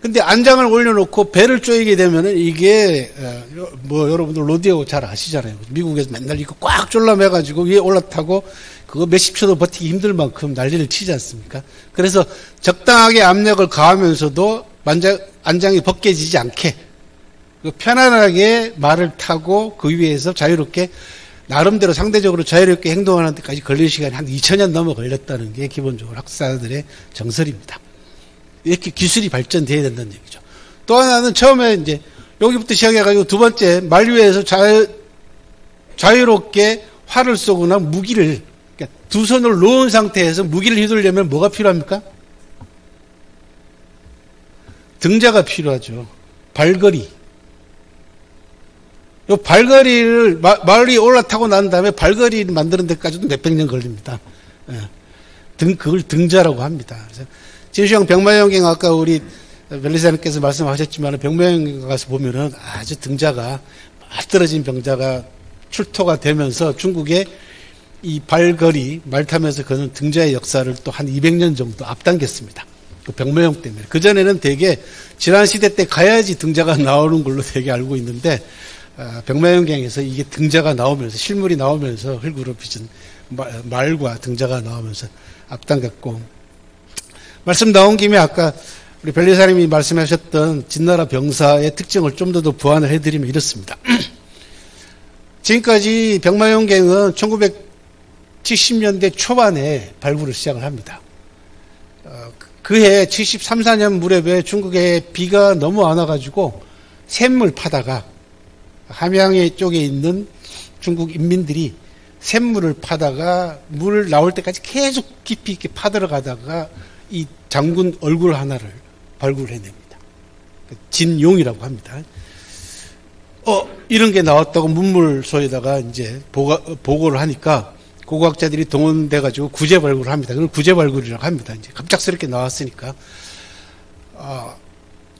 근데 안장을 올려놓고 배를 쪼이게 되면은 이게 여러분들 로데오 잘 아시잖아요. 미국에서 맨날 이거 꽉 졸라매가지고 위에 올라타고 그거 몇십 초도 버티기 힘들 만큼 난리를 치지 않습니까? 그래서 적당하게 압력을 가하면서도 안장이 벗겨지지 않게 편안하게 말을 타고 그 위에서 자유롭게 나름대로 상대적으로 자유롭게 행동하는 데까지 걸릴 시간이 한 2000년 넘어 걸렸다는 게 기본적으로 학사들의 정설입니다. 이렇게 기술이 발전돼야 된다는 얘기죠. 또 하나는 처음에 이제 여기부터 시작해가지고 두 번째 말 위에서 자유롭게 활을 쏘거나 무기를 그러니까 두 손을 놓은 상태에서 무기를 휘두르려면 뭐가 필요합니까? 등자가 필요하죠. 발걸이. 요 발걸이를 말이 올라타고 난 다음에 발걸이를 만드는 데까지도 몇백 년 걸립니다. 그걸 등자라고 합니다. 그래서 진시황 병마용경 아까 우리 변리사님께서 말씀하셨지만 병마용경 가서 보면은 아주 등자가 떨어진 병자가 출토가 되면서 중국의 이 발걸이 말 타면서 그는 등자의 역사를 또 한 200년 정도 앞당겼습니다. 그 병마용 때문에. 그전에는 되게 지난 시대 때 가야지 등자가 나오는 걸로 되게 알고 있는데 병마용경에서 이게 등자가 나오면서 실물이 나오면서 흙으로 빚은 말과 등자가 나오면서 앞당겼고 말씀 나온 김에 아까 우리 변리사님이 말씀하셨던 진나라 병사의 특징을 좀 더 부안을 해드리면 이렇습니다. 지금까지 병마용갱은 1970년대 초반에 발굴을 시작을 합니다. 그해 73, 4년 무렵에 중국에 비가 너무 안 와가지고 샘물 파다가 함양에 쪽에 있는 중국 인민들이 샘물을 파다가 물 나올 때까지 계속 깊이 있게 파들어가다가 이 장군 얼굴 하나를 발굴해냅니다. 진용이라고 합니다. 이런 게 나왔다고 문물소에다가 이제 보고를 하니까 고고학자들이 동원돼가지고 구제 발굴을 합니다. 그걸 구제 발굴이라고 합니다. 이제 갑작스럽게 나왔으니까.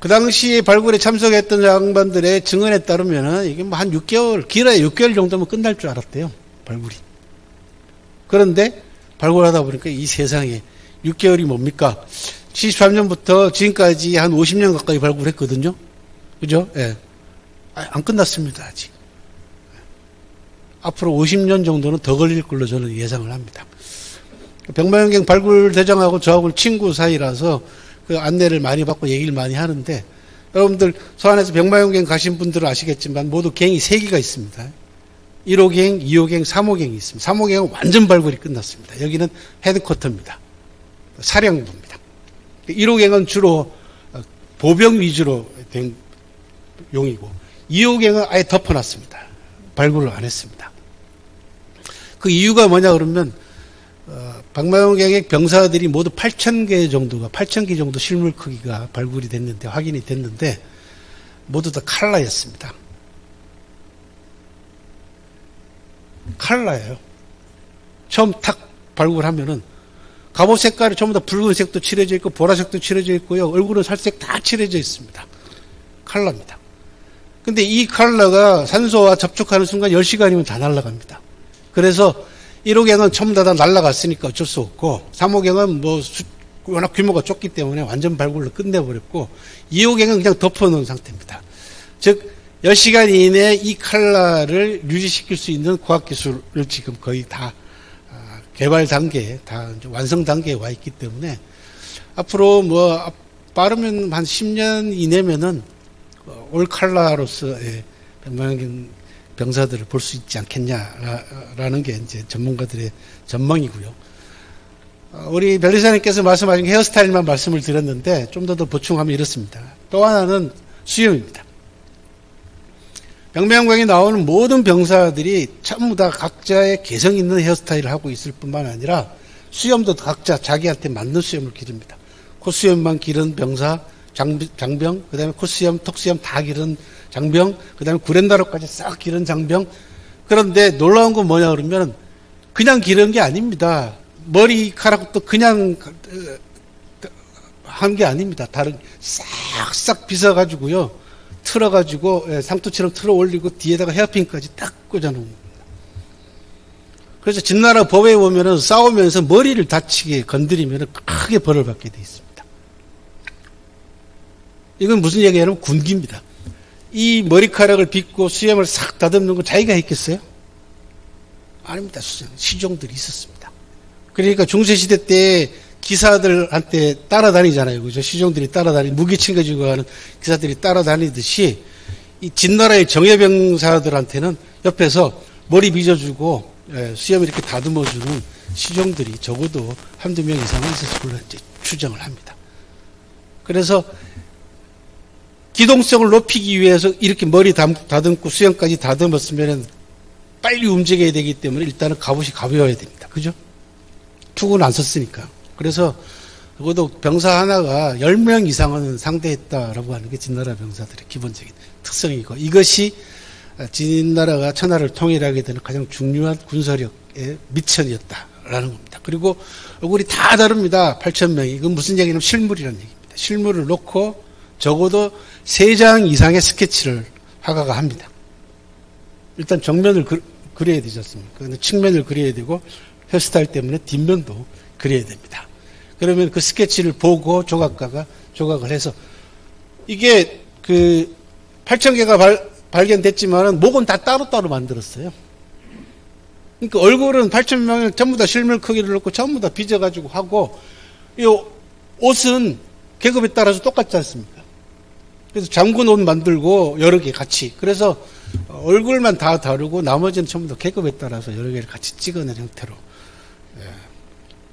그 당시에 발굴에 참석했던 양반들의 증언에 따르면은 이게 뭐 한 6개월, 길어야 6개월 정도면 끝날 줄 알았대요. 발굴이. 그런데 발굴하다 보니까 이 세상에 6개월이 뭡니까? 73년부터 지금까지 한 50년 가까이 발굴했거든요. 그죠? 예. 안 끝났습니다, 아직. 앞으로 50년 정도는 더 걸릴 걸로 저는 예상을 합니다. 병마용갱 발굴대장하고 저하고 친구 사이라서 그 안내를 많이 받고 얘기를 많이 하는데, 여러분들 서안에서 병마용갱 가신 분들은 아시겠지만 모두 갱이 3개가 있습니다. 1호갱, 2호갱, 3호갱이 있습니다. 3호갱은 완전 발굴이 끝났습니다. 여기는 헤드쿼터입니다. 사령부입니다. 1호갱은 주로 보병 위주로 된 용이고 2호갱은 아예 덮어놨습니다. 발굴을 안 했습니다. 그 이유가 뭐냐 그러면 박마용갱의 병사들이 모두 8,000개 정도 실물 크기가 발굴이 됐는데 확인이 됐는데 모두 다 칼라였습니다. 칼라예요. 처음 탁 발굴하면은 갑옷 색깔이 전부 다 붉은색도 칠해져 있고 보라색도 칠해져 있고요. 얼굴은 살색 다 칠해져 있습니다. 칼라입니다. 근데 이 칼라가 산소와 접촉하는 순간 10시간이면 다 날아갑니다. 그래서 1호갱은 전부 다 날아갔으니까 어쩔 수 없고 3호갱은 워낙 규모가 좁기 때문에 완전 발굴로 끝내버렸고 2호갱은 그냥 덮어놓은 상태입니다. 즉 10시간 이내에 이 칼라를 유지시킬 수 있는 과학기술을 지금 거의 다 개발 단계에, 다 완성 단계에 와 있기 때문에 앞으로 빠르면 한 10년 이내면은 올 칼라로서의 병마용갱 병사들을 볼 수 있지 않겠냐라는 게 이제 전문가들의 전망이고요. 우리 변리사님께서 말씀하신 헤어스타일만 말씀을 드렸는데 좀 더 보충하면 이렇습니다. 또 하나는 수염입니다. 병마용갱에 나오는 모든 병사들이 전부 다 각자의 개성 있는 헤어스타일을 하고 있을 뿐만 아니라 수염도 각자 자기한테 맞는 수염을 기릅니다. 콧수염만 기른 병사, 장병, 그 다음에 콧수염, 턱수염 다 기른 장병, 그 다음에 구렛나루까지 싹 기른 장병. 그런데 놀라운 건 뭐냐 그러면 그냥 기른 게 아닙니다. 머리카락도 그냥 한 게 아닙니다. 다른 싹싹 빗어가지고요. 틀어가지고 상투처럼 틀어 올리고 뒤에다가 헤어핀까지 딱 꽂아놓은 겁니다. 그래서 진나라 법에 보면은 싸우면서 머리를 다치게 건드리면 크게 벌을 받게 돼 있습니다. 이건 무슨 얘기냐면 군기입니다. 이 머리카락을 빗고 수염을 싹 다듬는 거 자기가 했겠어요? 아닙니다. 시종들이 있었습니다. 그러니까 중세시대 때 기사들한테 따라다니잖아요. 그죠? 시종들이 무기 챙겨주고 하는 기사들이 따라다니듯이 이 진나라의 정예병사들한테는 옆에서 머리 빗어주고 수염 이렇게 다듬어주는 시종들이 적어도 한두 명 이상은 있었을 걸로 이제 추정을 합니다. 그래서 기동성을 높이기 위해서 이렇게 머리 다듬고 수염까지 다듬었으면 빨리 움직여야 되기 때문에 일단은 갑옷이 가벼워야 됩니다. 그죠? 투구는 안 썼으니까. 그래서 적어도 병사 하나가 10명 이상은 상대했다라고 하는 게 진나라 병사들의 기본적인 특성이고 이것이 진나라가 천하를 통일하게 되는 가장 중요한 군사력의 미천이었다라는 겁니다. 그리고 얼굴이 다 다릅니다. 8,000명이. 이건 무슨 얘기냐면 실물이라는 얘기입니다. 실물을 놓고 적어도 3장 이상의 스케치를 화가가 합니다. 일단 정면을 그려야 되지 않습니까? 측면을 그려야 되고 헤어스타일 때문에 뒷면도 그려야 됩니다. 그러면 그 스케치를 보고 조각가가 조각을 해서 이게 8,000개가 발견됐지만은 목은 다 따로따로 만들었어요. 그러니까 얼굴은 8,000명을 전부 다 실물 크기를 놓고 전부 다 빚어가지고 하고 이 옷은 계급에 따라서 똑같지 않습니까? 그래서 장군 옷 만들고 여러 개 같이. 그래서 얼굴만 다 다르고 나머지는 전부 다 계급에 따라서 여러 개를 같이 찍어낸 형태로. 예.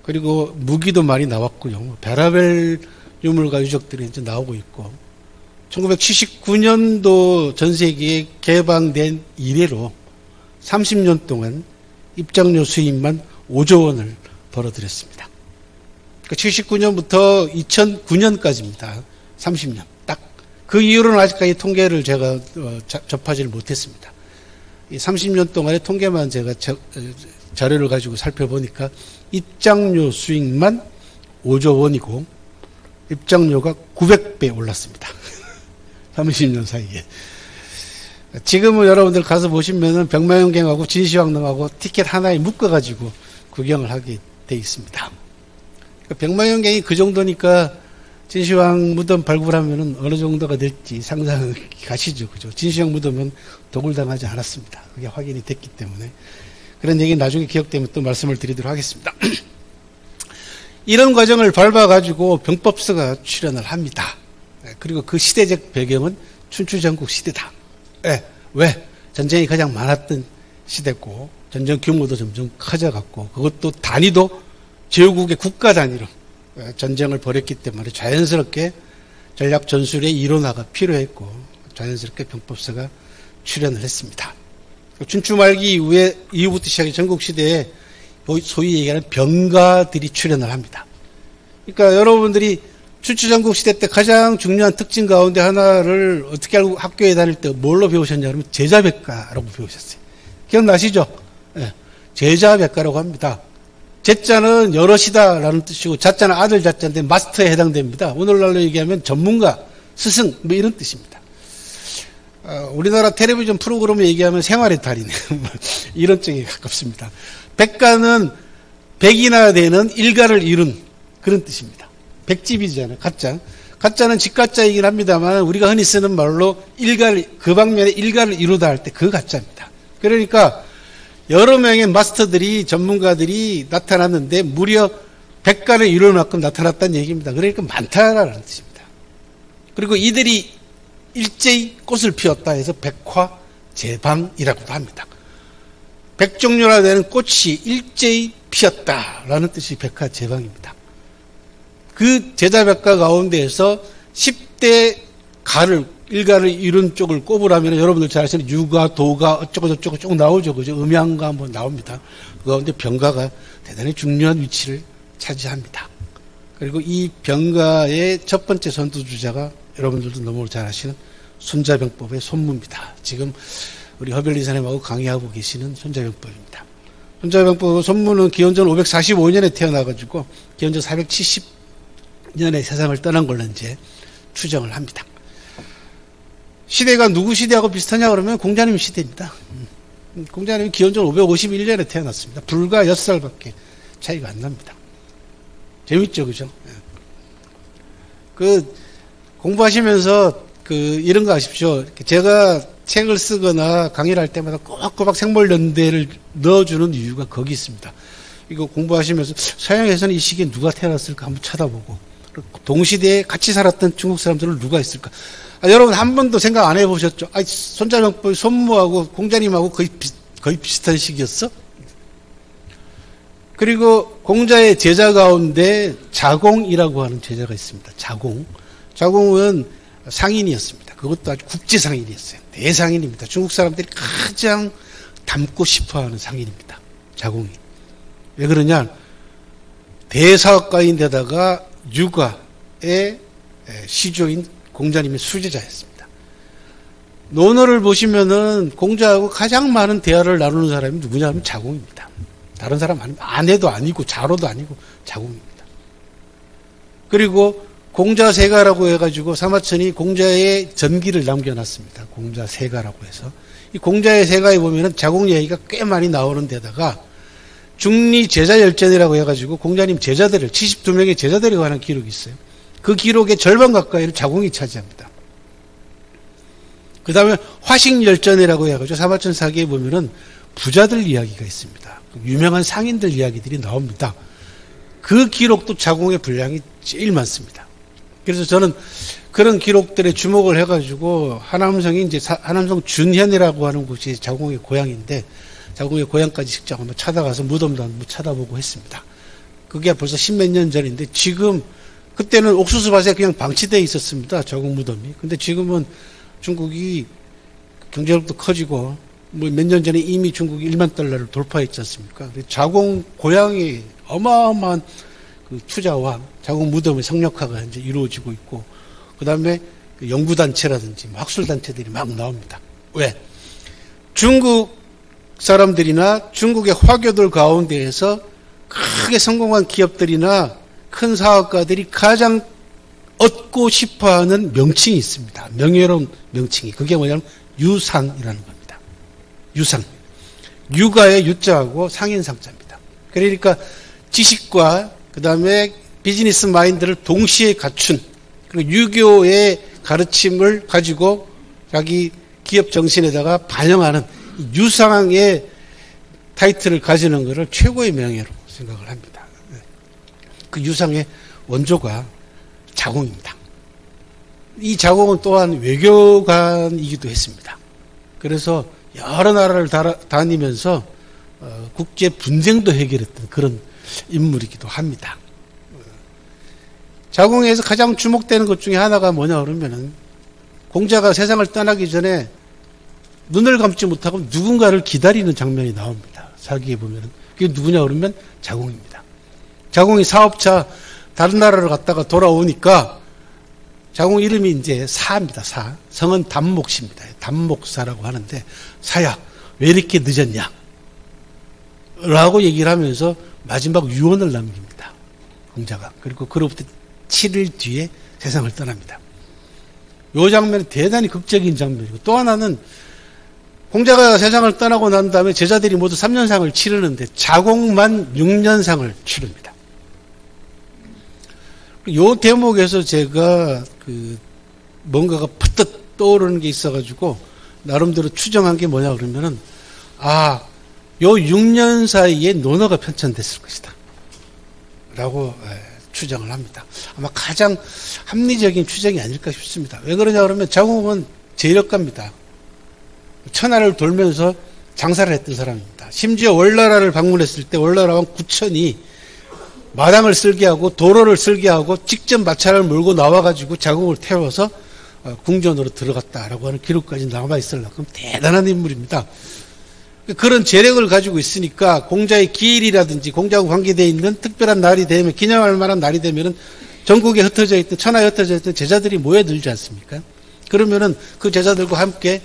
그리고 무기도 많이 나왔고요. 베라벨 유물과 유적들이 이제 나오고 있고 1979년도 전 세계에 개방된 이래로 30년 동안 입장료 수입만 5조 원을 벌어들였습니다. 79년부터 2009년까지입니다. 30년. 딱. 그 이후로는 아직까지 통계를 제가 접하지를 못했습니다. 이 30년 동안의 통계만 제가 자료를 가지고 살펴보니까 입장료 수익만 5조 원이고 입장료가 900배 올랐습니다. 30년 사이에. 지금은 여러분들 가서 보시면은 병마용갱하고 진시황릉하고 티켓 하나에 묶어가지고 구경을 하게 돼 있습니다. 병마용갱이 그 정도니까 진시황 무덤 발굴하면은 어느 정도가 될지 상상 가시죠. 그죠? 진시황 무덤은 도굴당하지 않았습니다. 그게 확인이 됐기 때문에. 그런 얘기는 나중에 기억되면 또 말씀을 드리도록 하겠습니다. 이런 과정을 밟아가지고 병법서가 출연을 합니다. 그리고 그 시대적 배경은 춘추전국 시대다. 왜? 전쟁이 가장 많았던 시대고 전쟁 규모도 점점 커져갔고 그것도 단위도 제후국의 국가 단위로 전쟁을 벌였기 때문에 자연스럽게 전략 전술의 이론화가 필요했고 자연스럽게 병법서가 출연을 했습니다. 춘추 말기 이후부터 시작해 전국시대에 소위 얘기하는 병가들이 출연을 합니다. 그러니까 여러분들이 춘추전국 시대 때 가장 중요한 특징 가운데 하나를 어떻게 알고 학교에 다닐 때 뭘로 배우셨냐 그러면 제자백가라고 배우셨어요. 기억나시죠? 네. 제자백가라고 합니다. 제자는 여럿이다라는 뜻이고 자자는 아들 자자인데 마스터에 해당됩니다. 오늘날로 얘기하면 전문가, 스승 뭐 이런 뜻입니다. 우리나라 텔레비전 프로그램을 얘기하면 생활의 달인 이런 쪽에 가깝습니다. 백가는 백이나 되는 일가를 이룬 그런 뜻입니다. 백집이잖아요. 가짜. 가짜는 집가짜이긴 합니다만 우리가 흔히 쓰는 말로 그 방면에 일가를 이루다 할 때 그 가짜입니다. 그러니까 여러 명의 마스터들이 전문가들이 나타났는데 무려 백가를 이룰 만큼 나타났다는 얘기입니다. 그러니까 많다라는 뜻입니다. 그리고 이들이 일제히 꽃을 피웠다 해서 백화제방이라고도 합니다. 백종류나 되는 꽃이 일제히 피었다라는 뜻이 백화제방입니다. 그 제자백가 가운데에서 10대 일가를 이룬 쪽을 꼽으라면 여러분들 잘 아시는 유가, 도가, 어쩌고저쩌고 쭉 나오죠. 그죠? 음양가 한번 나옵니다. 그 가운데 병가가 대단히 중요한 위치를 차지합니다. 그리고 이 병가의 첫 번째 선두주자가 여러분들도 너무 잘 아시는 손자병법의 손무입니다. 지금 우리 허별리 선생님하고 강의하고 계시는 손자병법입니다. 손자병법 손무는 기원전 545년에 태어나가지고 기원전 470년에 세상을 떠난 걸로 이제 추정을 합니다. 시대가 누구 시대하고 비슷하냐 그러면 공자님 시대입니다. 공자님이 기원전 551년에 태어났습니다. 불과 6살밖에 차이가 안 납니다. 재밌죠, 그죠? 공부하시면서 이런 거 아십시오. 제가 책을 쓰거나 강의를 할 때마다 꼬박꼬박 생물연대를 넣어주는 이유가 거기 있습니다. 이거 공부하시면서 서양에서는 이 시기에 누가 태어났을까 한번 쳐다보고 동시대에 같이 살았던 중국 사람들은 누가 있을까? 여러분 한 번도 생각 안 해보셨죠? 손자병법이 손무하고 공자님하고 거의 비슷한 시기였어? 그리고 공자의 제자 가운데 자공이라고 하는 제자가 있습니다. 자공은 상인이었습니다. 그것도 아주 국제상인이었어요. 대상인입니다. 중국 사람들이 가장 닮고 싶어하는 상인입니다. 자공이. 왜 그러냐? 대사업가인데다가 유가의 시조인 공자님의 수제자였습니다. 논어를 보시면은 공자하고 가장 많은 대화를 나누는 사람이 누구냐 하면 자공입니다. 다른 사람 아니면 아내도 아니고 자로도 아니고 자공입니다. 그리고 공자세가라고 해가지고 사마천이 공자의 전기를 남겨놨습니다. 공자세가라고 해서 이 공자의 세가에 보면은 자공 얘기가 꽤 많이 나오는 데다가 중리 제자열전이라고 해가지고 공자님 제자들을 72명의 제자들에 관한 기록이 있어요. 그 기록의 절반 가까이를 자공이 차지합니다. 그 다음에 화식열전이라고 해가지고 사마천 사기에 보면은 부자들 이야기가 있습니다. 유명한 상인들 이야기들이 나옵니다. 그 기록도 자공의 분량이 제일 많습니다. 그래서 저는 그런 기록들에 주목을 해가지고 하남성이 이제 하남성 준현이라고 하는 곳이 자궁의 고향인데 자궁의 고향까지 직접 한번 찾아가서 무덤도 한번 찾아보고 했습니다. 그게 벌써 십몇 년 전인데 지금 그때는 옥수수밭에 그냥 방치되어 있었습니다. 자궁 무덤이. 근데 지금은 중국이 경제력도 커지고 뭐 몇 년 전에 이미 중국이 1만 달러를 돌파했지 않습니까? 자궁 고향이 어마어마한 그 투자와 자궁 무덤의 성역화가 이제 이루어지고 있고, 그 다음에 연구단체라든지 학술단체들이 막 나옵니다. 왜? 중국 사람들이나 중국의 화교들 가운데에서 크게 성공한 기업들이나 큰 사업가들이 가장 얻고 싶어 하는 명칭이 있습니다. 명예로운 명칭이. 그게 뭐냐면 유상이라는 겁니다. 유상. 유가의 유자하고 상인상자입니다. 그러니까 지식과 그 다음에 비즈니스 마인드를 동시에 갖춘 그리고 유교의 가르침을 가지고 자기 기업 정신에다가 반영하는 유상의 타이틀을 가지는 것을 최고의 명예로 생각을 합니다. 그 유상의 원조가 자궁입니다. 이 자궁은 또한 외교관이기도 했습니다. 그래서 여러 나라를 다니면서 국제 분쟁도 해결했던 그런 인물이기도 합니다. 자궁에서 가장 주목되는 것 중에 하나가 뭐냐 그러면은 공자가 세상을 떠나기 전에 눈을 감지 못하고 누군가를 기다리는 장면이 나옵니다. 사기에 보면은. 그게 누구냐 그러면 자궁입니다. 자궁이 사업차 다른 나라를 갔다가 돌아오니까 자궁 이름이 이제 사입니다. 사. 성은 단목씨입니다. 단목사라고 하는데 사야 왜 이렇게 늦었냐 라고 얘기를 하면서 마지막 유언을 남깁니다. 공자가. 그리고 그로부터 7일 뒤에 세상을 떠납니다. 이 장면이 대단히 극적인 장면이고, 또 하나는 공자가 세상을 떠나고 난 다음에 제자들이 모두 3년상을 치르는데 자공만 6년상을 치릅니다. 이 대목에서 제가 뭔가가 푸뜻 떠오르는 게 있어가지고 나름대로 추정한 게 뭐냐 그러면은 요 6년 사이에 논어가 편찬됐을 것이다 라고 추정을 합니다. 아마 가장 합리적인 추정이 아닐까 싶습니다. 왜 그러냐 그러면 자궁은 재력가입니다. 천하를 돌면서 장사를 했던 사람입니다. 심지어 월나라를 방문했을 때 월나라 왕 구천이 마당을 쓸게 하고 도로를 쓸게 하고 직접 마차를 몰고 나와가지고 자궁을 태워서 궁전으로 들어갔다라고 하는 기록까지 남아 있을만큼 대단한 인물입니다. 그런 재력을 가지고 있으니까 공자의 기일이라든지 공자하고 관계되어 있는 특별한 날이 되면, 기념할 만한 날이 되면은 전국에 흩어져 있던, 천하에 흩어져 있던 제자들이 모여들지 않습니까? 그러면은 그 제자들과 함께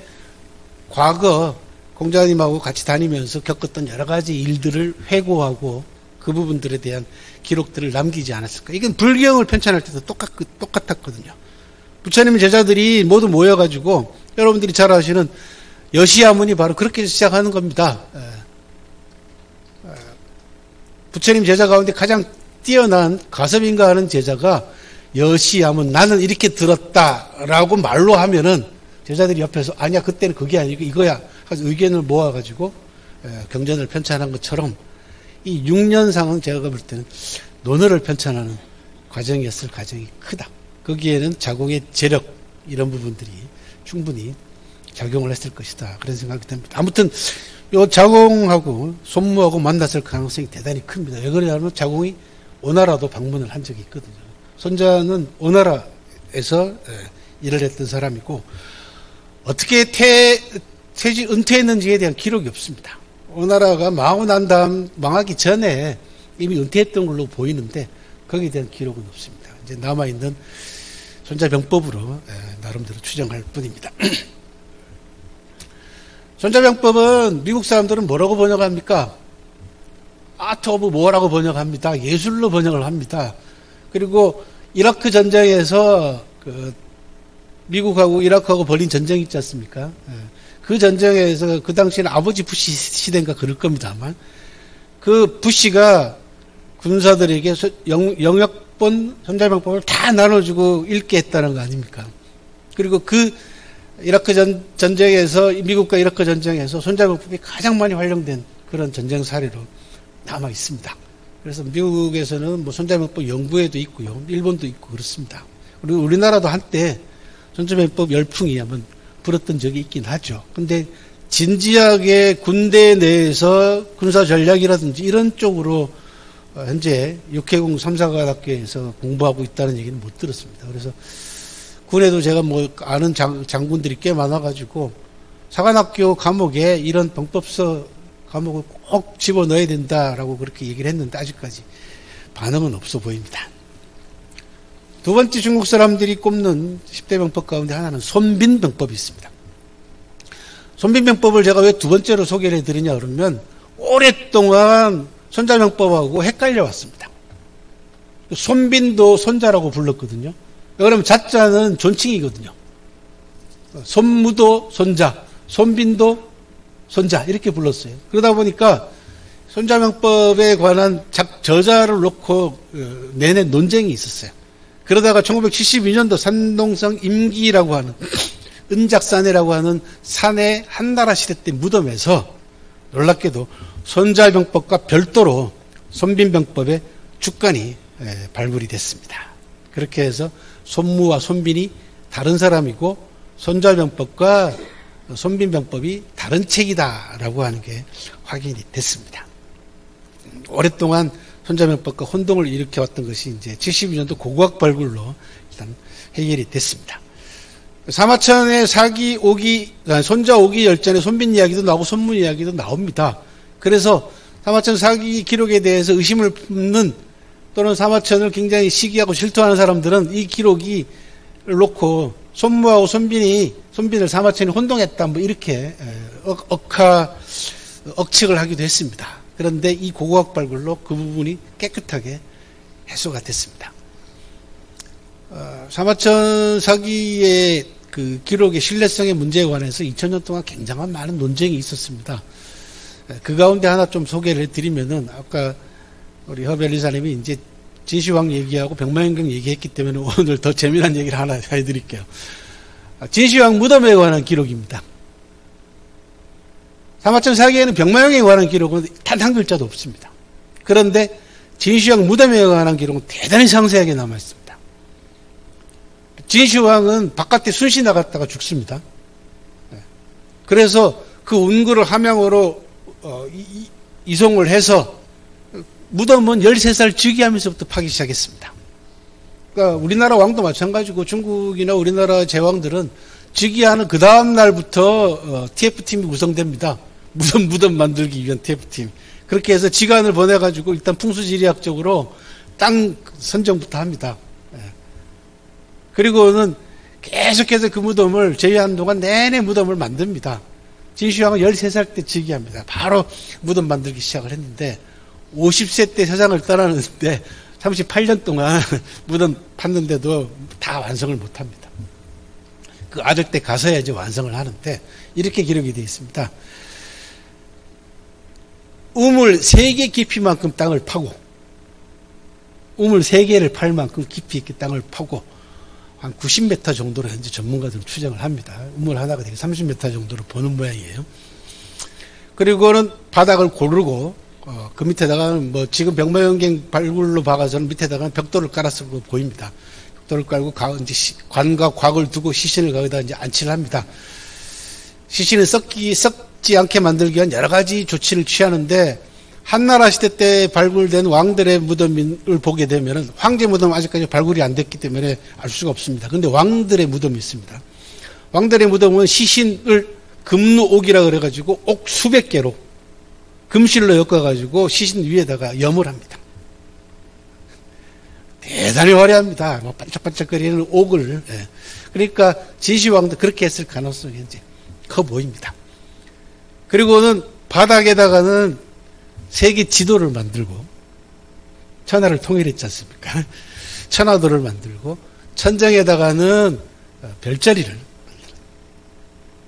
과거 공자님하고 같이 다니면서 겪었던 여러 가지 일들을 회고하고 그 부분들에 대한 기록들을 남기지 않았을까. 이건 불경을 편찬할 때도 똑같았거든요. 부처님 제자들이 모두 모여가지고 여러분들이 잘 아시는 여시야문이 바로 그렇게 시작하는 겁니다. 부처님 제자 가운데 가장 뛰어난 가섭인가 하는 제자가 여시야문, 나는 이렇게 들었다라고 말로 하면은 제자들이 옆에서 아니야 그때는 그게 아니고 이거야 하면서 의견을 모아가지고 경전을 편찬한 것처럼 이 6년상은 제가 볼 때는 논어를 편찬하는 과정이었을 가정이 크다. 거기에는 자궁의 재력 이런 부분들이 충분히 작용을 했을 것이다. 그런 생각이 듭니다. 아무튼 요 자궁하고 손무하고 만났을 가능성이 대단히 큽니다. 왜 그러냐면 자궁이 오나라도 방문을 한 적이 있거든요. 손자는 오나라에서 일을 했던 사람이고 어떻게 은퇴했는지에 대한 기록이 없습니다. 오나라가 망하고 난 다음 망하기 전에 이미 은퇴했던 걸로 보이는데 거기에 대한 기록은 없습니다. 이제 남아있는 손자병법으로 나름대로 추정할 뿐입니다. 손자병법은 미국 사람들은 뭐라고 번역합니까? 아트 오브 뭐라고 번역합니다. 예술로 번역을 합니다. 그리고 이라크 전쟁에서 미국하고 이라크하고 벌인 전쟁이 있지 않습니까? 그 전쟁에서 그 당시에는 아버지 부시 시대인가 그럴 겁니다. 아마. 그 부시가 군사들에게 영역본 손자병법을 다 나눠주고 읽게 했다는 거 아닙니까? 그리고 그 이라크 전쟁에서 미국과 이라크 전쟁에서 손자병법이 가장 많이 활용된 그런 전쟁 사례로 남아 있습니다. 그래서 미국에서는 뭐 손자병법 영부에도 있고요, 일본도 있고 그렇습니다. 그리고 우리나라도 한때 손자병법 열풍이 한번 불었던 적이 있긴 하죠. 근데 진지하게 군대 내에서 군사 전략이라든지 이런 쪽으로 현재 육해공 3사관학교에서 공부하고 있다는 얘기는 못 들었습니다. 그래서 군에도 제가 뭐 아는 장군들이 꽤 많아가지고 사관학교 과목에 이런 병법서 과목을 꼭 집어넣어야 된다라고 그렇게 얘기를 했는데 아직까지 반응은 없어 보입니다. 두 번째 중국 사람들이 꼽는 10대 병법 가운데 하나는 손빈병법이 있습니다. 손빈병법을 제가 왜 두 번째로 소개를 해드리냐 그러면 오랫동안 손자병법하고 헷갈려 왔습니다. 손빈도 손자라고 불렀거든요. 그러면 자자는 존칭이거든요. 손무도 손자, 손빈도 손자 이렇게 불렀어요. 그러다 보니까 손자병법에 관한 저자를 놓고 내내 논쟁이 있었어요. 그러다가 1972년도 산동성 임기라고 하는 은작산해라고 하는 산해 한나라 시대 때 무덤에서 놀랍게도 손자병법과 별도로 손빈병법의 주간이 발굴이 됐습니다. 그렇게 해서 손무와 손빈이 다른 사람이고 손자병법과 손빈병법이 다른 책이다라고 하는 게 확인이 됐습니다. 오랫동안 손자병법과 혼동을 일으켜왔던 것이 이제 72년도 고고학 발굴로 일단 해결이 됐습니다. 사마천의 사기, 오기, 손자 오기 열전에 손빈 이야기도 나오고 손문 이야기도 나옵니다. 그래서 사마천 사기 기록에 대해서 의심을 품는 또는 사마천을 굉장히 시기하고 질투하는 사람들은 이 기록이 놓고 손무하고 손빈을 사마천이 혼동했다 뭐 이렇게 억측을 하기도 했습니다. 그런데 이 고고학 발굴로 그 부분이 깨끗하게 해소가 됐습니다. 사마천 사기의 그 기록의 신뢰성의 문제에 관해서 2000년 동안 굉장한 많은 논쟁이 있었습니다. 그 가운데 하나 좀 소개를 해드리면은 아까 우리 허벨리사님이 이제 진시황 얘기하고 백마연경 얘기했기 때문에 오늘 더 재미난 얘기를 하나 해드릴게요. 진시황 무덤에 관한 기록입니다. 사마천 사기에는 백마영에 관한 기록은 단 한 글자도 없습니다. 그런데 진시황 무덤에 관한 기록은 대단히 상세하게 남아있습니다. 진시황은 바깥에 순시 나갔다가 죽습니다. 그래서 그 운구를 함양으로 이송을 해서 무덤은 13살 즉위하면서부터 파기 시작했습니다. 그러니까 우리나라 왕도 마찬가지고 중국이나 우리나라 제왕들은 즉위하는 그 다음 날부터 TF팀이 구성됩니다. 무덤 만들기 위한 TF팀. 그렇게 해서 지간을 보내가지고 일단 풍수지리학적으로 땅 선정부터 합니다. 그리고는 계속해서 그 무덤을 제위하는 동안 내내 무덤을 만듭니다. 진시황은 13살 때 즉위합니다. 바로 무덤 만들기 시작을 했는데 50세 때 세상을 떠나는데 38년 동안 무덤 팠는데도 다 완성을 못합니다. 그 아들 때 가서야 이제 완성을 하는데 이렇게 기록이 되어 있습니다. 우물 3개 깊이만큼 땅을 파고 우물 3개를 팔 만큼 깊이 있게 땅을 파고 한 90m 정도로 현재 전문가들은 추정을 합니다. 우물 하나가 되게 30m 정도로 보는 모양이에요. 그리고는 바닥을 고르고 그 밑에다가는 뭐 지금 백마연경 발굴로 봐가서는 밑에다가는 벽돌을 깔았을 거 보입니다. 벽돌을 깔고 이제 관과 곽을 두고 시신을 거기다 이제 안치를 합니다. 시신을 썩지 않게 만들기 위한 여러 가지 조치를 취하는데 한나라 시대 때 발굴된 왕들의 무덤을 보게 되면은 황제 무덤은 아직까지 발굴이 안 됐기 때문에 알 수가 없습니다. 그런데 왕들의 무덤이 있습니다. 왕들의 무덤은 시신을 금루옥이라 그래가지고 옥 수백 개로 금실로 엮어가지고 시신 위에다가 염을 합니다. 대단히 화려합니다. 뭐 반짝반짝거리는 옥을. 그러니까 진시황도 그렇게 했을 가능성이 현재 커 보입니다. 그리고는 바닥에다가는 세계 지도를 만들고 천하를 통일했지 않습니까? 천하도를 만들고 천정에다가는 별자리를 만들고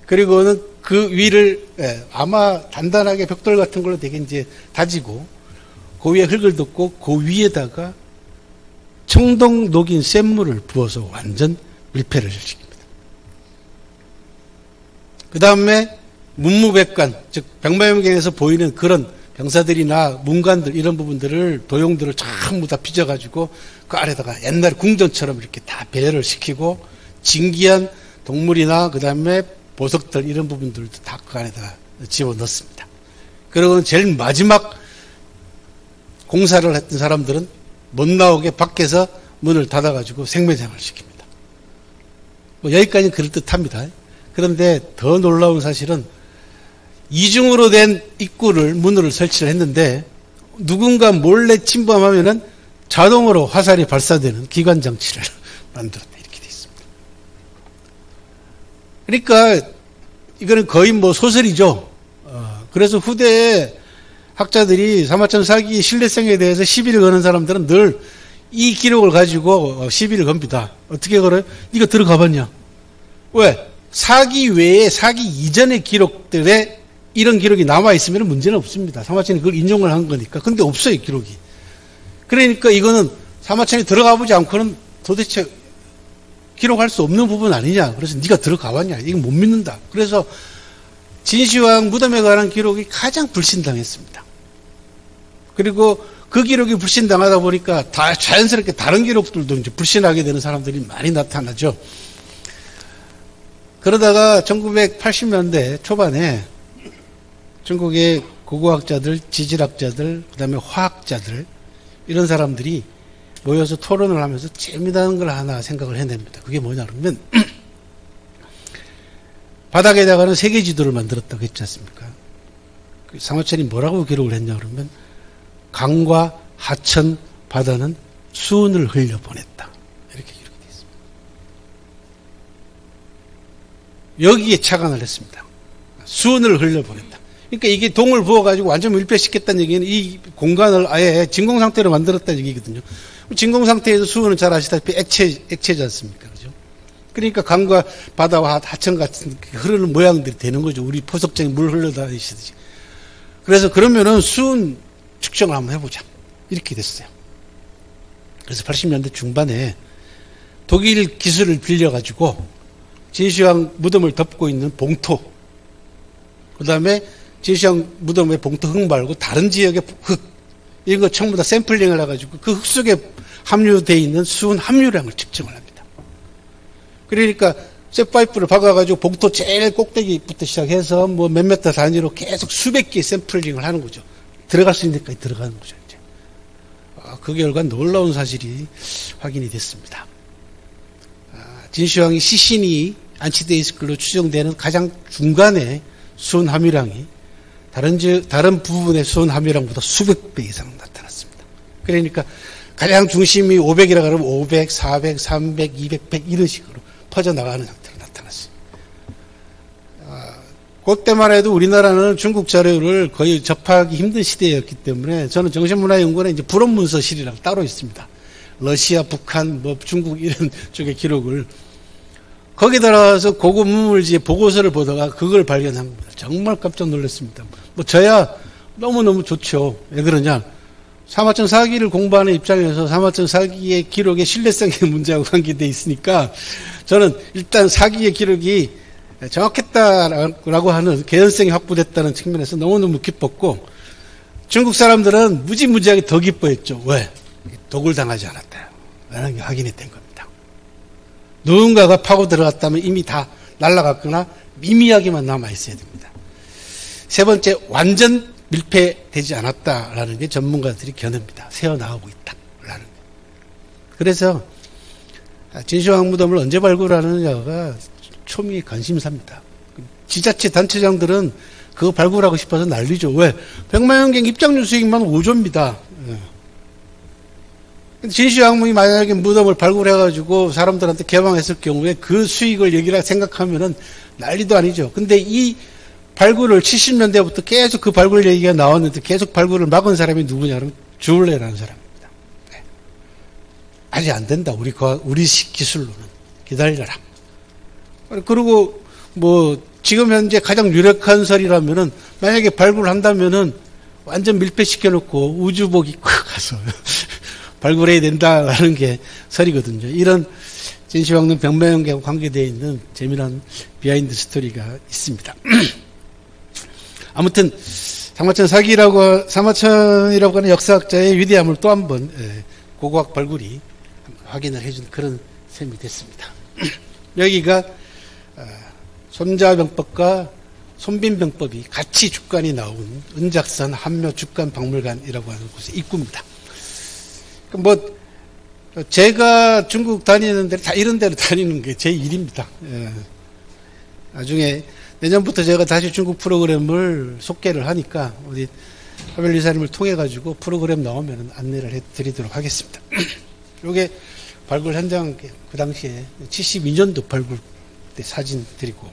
그리고는 그 위를 아마 단단하게 벽돌 같은 걸로 되게 이제 다지고 그 위에 흙을 덮고 그 위에다가 청동 녹인 샘물을 부어서 완전 밀폐를 시킵니다. 그 다음에 문무백관, 즉 백마연경에서 보이는 그런 병사들이나 문관들 이런 부분들을 도용들을 전부 다 빚어가지고 그 아래다가 옛날 궁전처럼 이렇게 다 배열을 시키고 진귀한 동물이나 그 다음에 보석들 이런 부분들도 다 그 안에다가 집어넣습니다. 그리고 제일 마지막 공사를 했던 사람들은 못 나오게 밖에서 문을 닫아가지고 생매장을 시킵니다. 뭐 여기까지는 그럴듯합니다. 그런데 더 놀라운 사실은 이중으로 된 입구를 문을 설치를 했는데 누군가 몰래 침범하면은 자동으로 화살이 발사되는 기관 장치를 만들었다 이렇게 되어 있습니다. 그러니까 이거는 거의 뭐 소설이죠. 그래서 후대에 학자들이 사마천 사기 신뢰성에 대해서 시비를 거는 사람들은 늘 이 기록을 가지고 시비를 겁니다. 어떻게 걸어요? 네가 들어가 봤냐? 왜? 사기 외에 사기 이전의 기록들에 이런 기록이 남아있으면 문제는 없습니다. 사마천이 그걸 인용을 한 거니까. 근데 없어요, 기록이. 그러니까 이거는 사마천이 들어가 보지 않고는 도대체 기록할 수 없는 부분 아니냐. 그래서 네가 들어가 봤냐. 이거 못 믿는다. 그래서 진시황 무덤에 관한 기록이 가장 불신당했습니다. 그리고 그 기록이 불신당하다 보니까 다 자연스럽게 다른 기록들도 이제 불신하게 되는 사람들이 많이 나타나죠. 그러다가 1980년대 초반에 중국의 고고학자들, 지질학자들, 그 다음에 화학자들 이런 사람들이 모여서 토론을 하면서 재미나는 걸 하나 생각을 해냅니다. 그게 뭐냐 그러면 바닥에다가는 세계 지도를 만들었다고 했지 않습니까? 사마천이 뭐라고 기록을 했냐 그러면 강과 하천 바다는 수은을 흘려보냈다. 이렇게 기록이 되어 있습니다. 여기에 착안을 했습니다. 수은을 흘려보냈다. 그러니까 이게 동을 부어가지고 완전 밀폐시켰다는 얘기는 이 공간을 아예 진공 상태로 만들었다는 얘기거든요. 진공 상태에서 수은은 잘 아시다시피 액체지 않습니까? 그죠? 그러니까 강과 바다와 하천 같은 흐르는 모양들이 되는 거죠. 우리 포석장에 물 흘러다니시듯이. 그래서 그러면은 수은 측정을 한번 해보자. 이렇게 됐어요. 그래서 80년대 중반에 독일 기술을 빌려가지고 진시황 무덤을 덮고 있는 봉토, 그 다음에 진시황 무덤의 봉토 흙 말고 다른 지역의 흙, 이런 거 전부 다 샘플링을 해가지고 그 흙 속에 함유되어 있는 수은 함유량을 측정을 합니다. 그러니까 쇠파이프를 박아가지고 봉토 제일 꼭대기부터 시작해서 뭐 몇 미터 단위로 계속 수백 개의 샘플링을 하는 거죠. 들어갈 수 있는 데까지 들어가는 거죠. 이제. 그 결과 놀라운 사실이 확인이 됐습니다. 진시황이 시신이 안치되어 있을 걸로 추정되는 가장 중간에 수은 함유량이 다른 부분의 수은 함유량보다 수백 배 이상 나타났습니다. 그러니까 가장 중심이 500이라 그러면 500, 400, 300, 200, 100 이런 식으로 퍼져나가는 상태로 나타났어요. 그때만 해도 우리나라는 중국 자료를 거의 접하기 힘든 시대였기 때문에 저는 정신문화연구원에 이제 불원문서실이라고 따로 있습니다. 러시아, 북한, 뭐 중국 이런 쪽의 기록을 거기 들어가서 고급 문물지의 보고서를 보다가 그걸 발견한 겁니다. 정말 깜짝 놀랐습니다. 뭐 저야 너무너무 좋죠. 왜 그러냐? 사마천 사기를 공부하는 입장에서 사마천 사기의 기록의 신뢰성의 문제하고 관계되어 있으니까 저는 일단 사기의 기록이 정확했다라고 하는 개연성이 확보됐다는 측면에서 너무너무 기뻤고 중국 사람들은 무지무지하게 더 기뻐했죠. 왜? 독을 당하지 않았다. 라는 게 확인이 된 겁니다. 누군가가 파고 들어갔다면 이미 다 날아갔거나 미미하게만 남아있어야 됩니다. 세 번째, 완전 밀폐되지 않았다라는 게 전문가들이 견해입니다. 새어나오고 있다라는 게. 그래서 진시황 무덤을 언제 발굴하느냐가 초미의 관심사입니다. 지자체 단체장들은 그거 발굴하고 싶어서 난리죠. 왜? 백만연경 입장료 수익만 5조입니다. 진시황이 만약에 무덤을 발굴해가지고 사람들한테 개방했을 경우에 그 수익을 얘기라 생각하면은 난리도 아니죠. 근데 이 발굴을 70년대부터 계속 그 발굴 얘기가 나왔는데 계속 발굴을 막은 사람이 누구냐 그러면 주울레라는 사람입니다. 네. 아직 안 된다. 우리식 기술로는. 기다리라. 그리고 뭐 지금 현재 가장 유력한 설이라면은 만약에 발굴한다면은 완전 밀폐시켜 놓고 우주복이 콱 가서 발굴해야 된다라는 게 설이거든요. 이런 진시황릉 백마연계하고 관계되어 있는 재미난 비하인드 스토리가 있습니다. 아무튼 사마천이라고 하는 역사학자의 위대함을 또 한 번 고고학 발굴이 확인을 해준 그런 셈이 됐습니다. 여기가 손자병법과 손빈병법이 같이 주간이 나온 은작산 한묘 주간박물관이라고 하는 곳의 입구입니다. 제가 중국 다니는 데 다 이런 데로 다니는 게 제 일입니다. 나중에 내년부터 제가 다시 중국 프로그램을 속개를 하니까 우리 하벨 이사님을 통해 가지고 프로그램 나오면 안내를 해드리도록 하겠습니다. 이게 발굴 현장 그 당시에 72년도 발굴 때 사진 드리고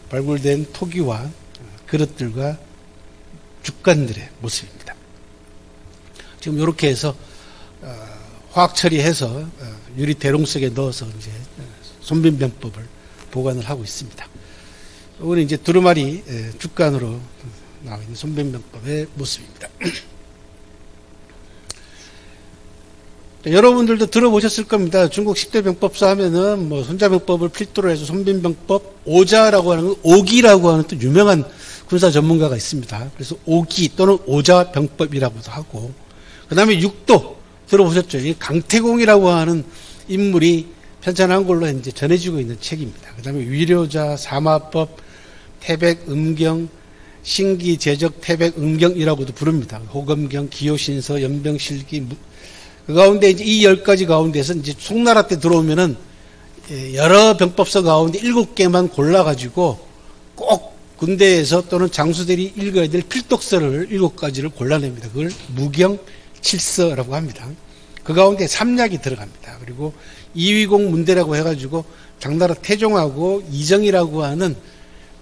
발굴된 토기와 그릇들과 죽간들의 모습입니다. 지금 이렇게 해서 화학 처리해서 유리 대롱 속에 넣어서 이제 손빈병법을 보관을 하고 있습니다. 오늘 이제 두루마리 죽간으로 나와 있는 손빈병법의 모습입니다. 여러분들도 들어보셨을 겁니다. 중국 10대 병법사 하면은 손자병법을 필두로 해서 손빈병법, 오자라고 하는 오기라고 하는 또 유명한 군사 전문가가 있습니다. 그래서 오기 또는 오자병법이라고도 하고, 그 다음에 육도 들어보셨죠? 이 강태공이라고 하는 인물이 편찬한 걸로 이제 전해지고 있는 책입니다. 그 다음에 위료자, 사마법, 태백음경, 신기제적 태백음경이라고도 부릅니다. 호검경, 기요신서, 연병실기, 그 가운데 이제 이 10가지 가운데서 이제 송나라 때 들어오면은 여러 병법서 가운데 7개만 골라가지고 꼭 군대에서 또는 장수들이 읽어야 될 필독서를 7가지를 골라냅니다. 그걸 무경칠서라고 합니다. 그 가운데 삼약이 들어갑니다. 그리고 이위공 문대라고 해가지고 당나라 태종하고 이정이라고 하는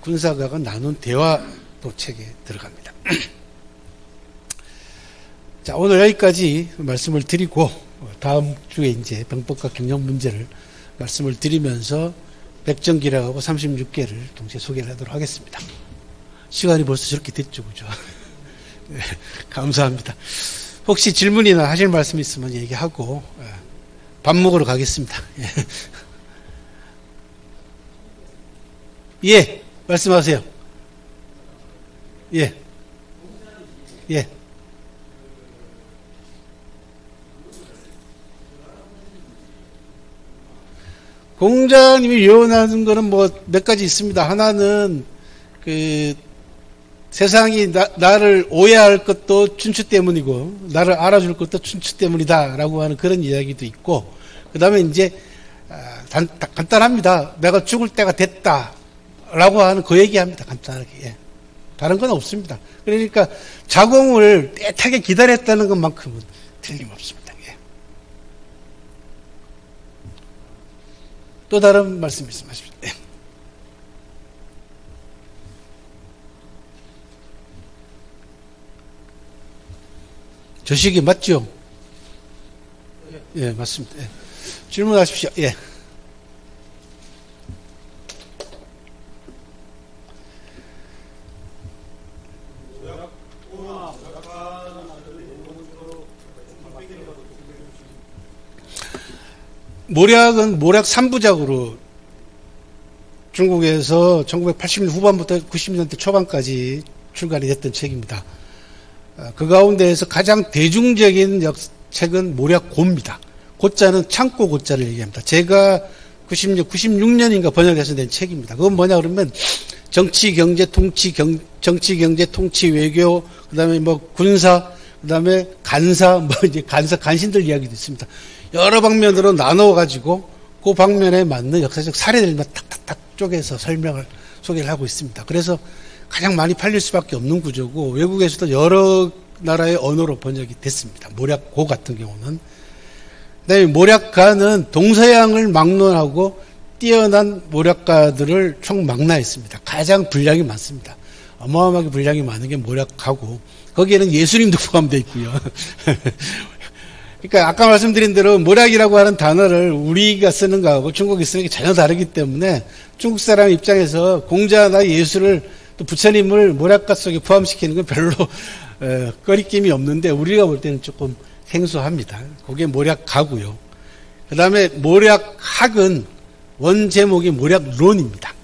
군사가가 나눈 대화도 책에 들어갑니다. 자, 오늘 여기까지 말씀을 드리고 다음 주에 이제 병법과 경영 문제를 말씀을 드리면서 백정기라고 36개를 동시에 소개를 하도록 하겠습니다. 시간이 벌써 저렇게 됐죠, 그죠? 네, 감사합니다. 혹시 질문이나 하실 말씀 있으면 얘기하고 밥 먹으러 가겠습니다. 예, 말씀하세요. 예. 예. 공자님이 요원하는 거는 몇 가지 있습니다. 하나는 세상이 나를 오해할 것도 춘추 때문이고 나를 알아줄 것도 춘추 때문이다라고 하는 그런 이야기도 있고, 그 다음에 이제 간단합니다. 내가 죽을 때가 됐다라고 하는 그 얘기합니다. 간단하게. 예. 다른 건 없습니다. 그러니까 자공을 떼하게 기다렸다는 것만큼은 틀림없습니다. 예. 또 다른 말씀 말씀하십시오. 예. 저 시기 맞죠? 예, 맞습니다. 예. 질문하십시오. 예. 모략은 모략 3부작으로 중국에서 1980년 후반부터 90년대 초반까지 출간이 됐던 책입니다. 그 가운데에서 가장 대중적인 책은 모략고입니다. 고자는 창고 고자를 얘기합니다. 제가 96년인가 번역해서 낸 책입니다. 그건 뭐냐 그러면 정치, 경제, 통치, 외교, 그 다음에 군사, 그 다음에 간사, 이제 간신들 이야기도 있습니다. 여러 방면으로 나눠가지고 그 방면에 맞는 역사적 사례들만 탁탁탁 쪼개서 소개를 하고 있습니다. 그래서 가장 많이 팔릴 수밖에 없는 구조고, 외국에서도 여러 나라의 언어로 번역이 됐습니다. 모략고 같은 경우는. 그다음에 모략가는 동서양을 막론하고 뛰어난 모략가들을 총망라했습니다. 가장 분량이 많습니다. 어마어마하게 분량이 많은 게 모략가고, 거기에는 예수님도 포함되어 있고요. 그러니까 아까 말씀드린 대로 모략이라고 하는 단어를 우리가 쓰는 거하고 중국이 쓰는 게 전혀 다르기 때문에 중국 사람 입장에서 공자나 예수를 또 부처님을 모략가 속에 포함시키는 건 별로 꺼리낌이 없는데, 우리가 볼 때는 조금 생소합니다. 그게 모략가고요. 그 다음에 모략학은 원 제목이 모략론입니다.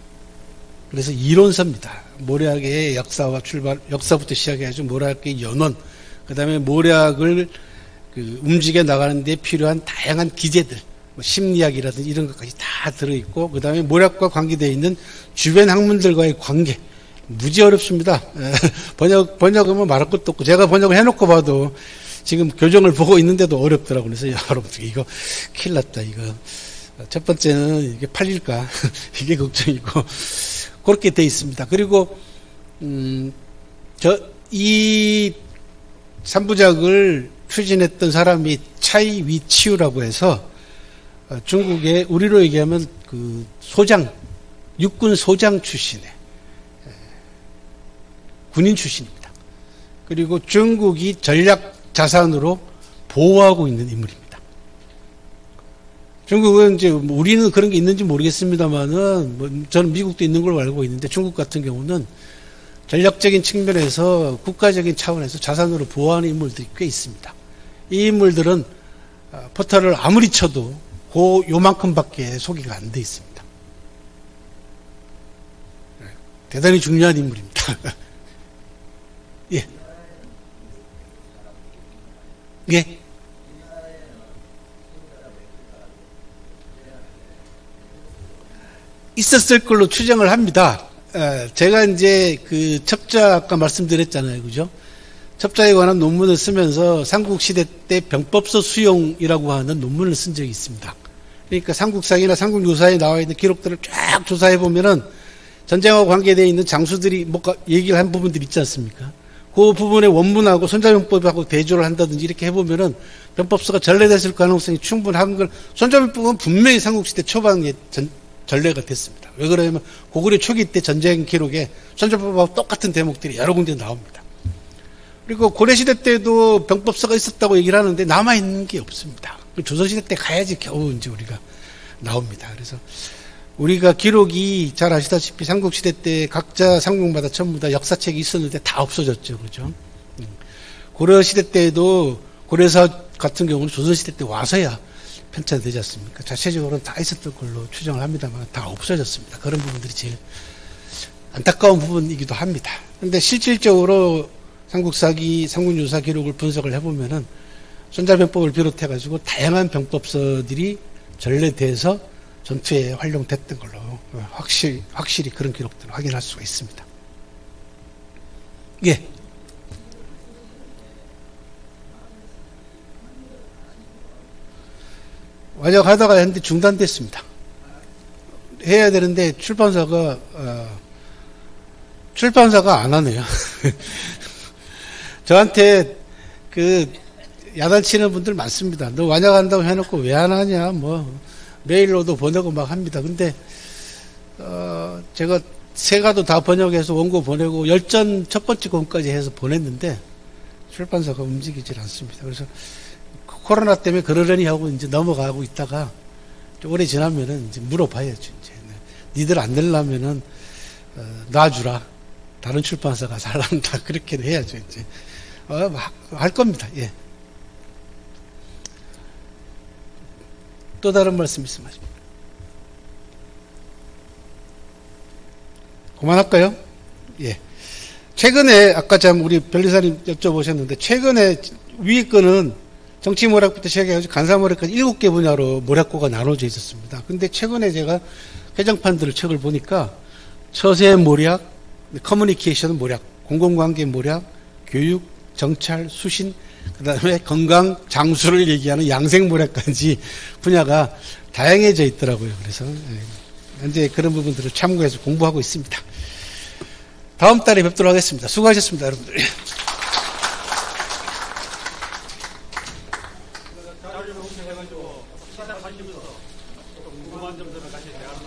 그래서 이론서입니다. 모략의 역사부터 시작해가지고 모략의 연원, 그 다음에 모략을 움직여 나가는 데 필요한 다양한 기제들, 뭐 심리학이라든지 이런 것까지 다 들어있고, 그 다음에 모략과 관계되어 있는 주변 학문들과의 관계, 무지 어렵습니다. 번역은 뭐 말할 것도 없고, 제가 번역을 해놓고 봐도 지금 교정을 보고 있는데도 어렵더라고요. 그래서 여러분들 이거 큰일 났다. 이거 첫 번째는 이게 팔릴까 이게 걱정이고 그렇게 돼 있습니다. 그리고 이 3부작을 추진했던 사람이 차이 위치우라고 해서 중국의 우리로 얘기하면 그 소장, 육군 소장 출신의 군인 출신입니다. 그리고 중국이 전략 자산으로 보호하고 있는 인물입니다. 중국은 이제 우리는 그런 게 있는지 모르겠습니다만은 뭐 저는 미국도 있는 걸로 알고 있는데 중국 같은 경우는 전략적인 측면에서 국가적인 차원에서 자산으로 보호하는 인물들이 꽤 있습니다. 이 인물들은 포탈을 아무리 쳐도 요만큼밖에 소개가 안 돼 있습니다. 대단히 중요한 인물입니다. 예. 예. 있었을 걸로 추정을 합니다. 제가 이제 그 첩자 아까 말씀드렸잖아요. 그죠? 첩자에 관한 논문을 쓰면서 삼국시대 때 병법서 수용이라고 하는 논문을 쓴 적이 있습니다. 그러니까 삼국사기나 삼국유사에 나와 있는 기록들을 쫙 조사해 보면은 전쟁하고 관계되어 있는 장수들이 뭔가 얘기를 한 부분들이 있지 않습니까? 그 부분의 원문하고 손자병법하고 대조를 한다든지 이렇게 해보면은 병법서가 전래됐을 가능성이 충분한 걸, 손자병법은 분명히 삼국시대 초반에 전래가 됐습니다. 왜 그러냐면 고구려 초기 때 전쟁 기록에 손자병법하고 똑같은 대목들이 여러 군데 나옵니다. 그리고 고려시대 때도 병법서가 있었다고 얘기를 하는데 남아있는 게 없습니다. 조선시대 때 가야지 겨우 이제 우리가 나옵니다. 그래서 우리가 기록이 잘 아시다시피 삼국시대 때 각자 상국마다 전부 다 역사책이 있었는데 다 없어졌죠. 그죠? 고려시대 때에도 고려사 같은 경우는 조선시대 때 와서야 편찬되지 않습니까? 자체적으로는 다 있었던 걸로 추정을 합니다만 다 없어졌습니다. 그런 부분들이 제일 안타까운 부분이기도 합니다. 그런데 실질적으로 삼국사기, 삼국유사 기록을 분석을 해보면은 손자병법을 비롯해가지고 다양한 병법서들이 전래돼서 전투에 활용됐던 걸로 확실히 그런 기록들을 확인할 수가 있습니다. 예. 완역하다가 했는데 중단됐습니다. 해야 되는데 출판사가 안 하네요. 저한테 그 야단치는 분들 많습니다. 너 완역한다고 해놓고 왜 안 하냐, 뭐 메일로도 보내고 막 합니다. 근데 제가 세 가도 다 번역해서 원고 보내고 열전 첫 번째 권까지 해서 보냈는데 출판사가 움직이질 않습니다. 그래서 코로나 때문에 그러려니 하고 이제 넘어가고 있다가 좀 오래 지나면은 이제 물어봐야죠. 이제 니들 안 내려면은 놔주라. 다른 출판사가 살란다. 그렇게 해야죠. 이제 할 겁니다. 예. 또 다른 말씀 있으면 하십니다. 그만할까요? 예. 최근에 아까 참 우리 변리사님 여쭤보셨는데 최근에 위에 거는 정치모략부터 시작해가지고 간사모략까지 7개 분야로 모략고가 나눠져 있었습니다. 근데 최근에 제가 개정판들을 책을 보니까 처세 모략, 커뮤니케이션 모략, 공공관계 모략, 교육, 정찰, 수신, 그 다음에 건강, 장수를 얘기하는 양생 모략까지 분야가 다양해져 있더라고요. 그래서 현재 그런 부분들을 참고해서 공부하고 있습니다. 다음 달에 뵙도록 하겠습니다. 수고하셨습니다, 여러분들.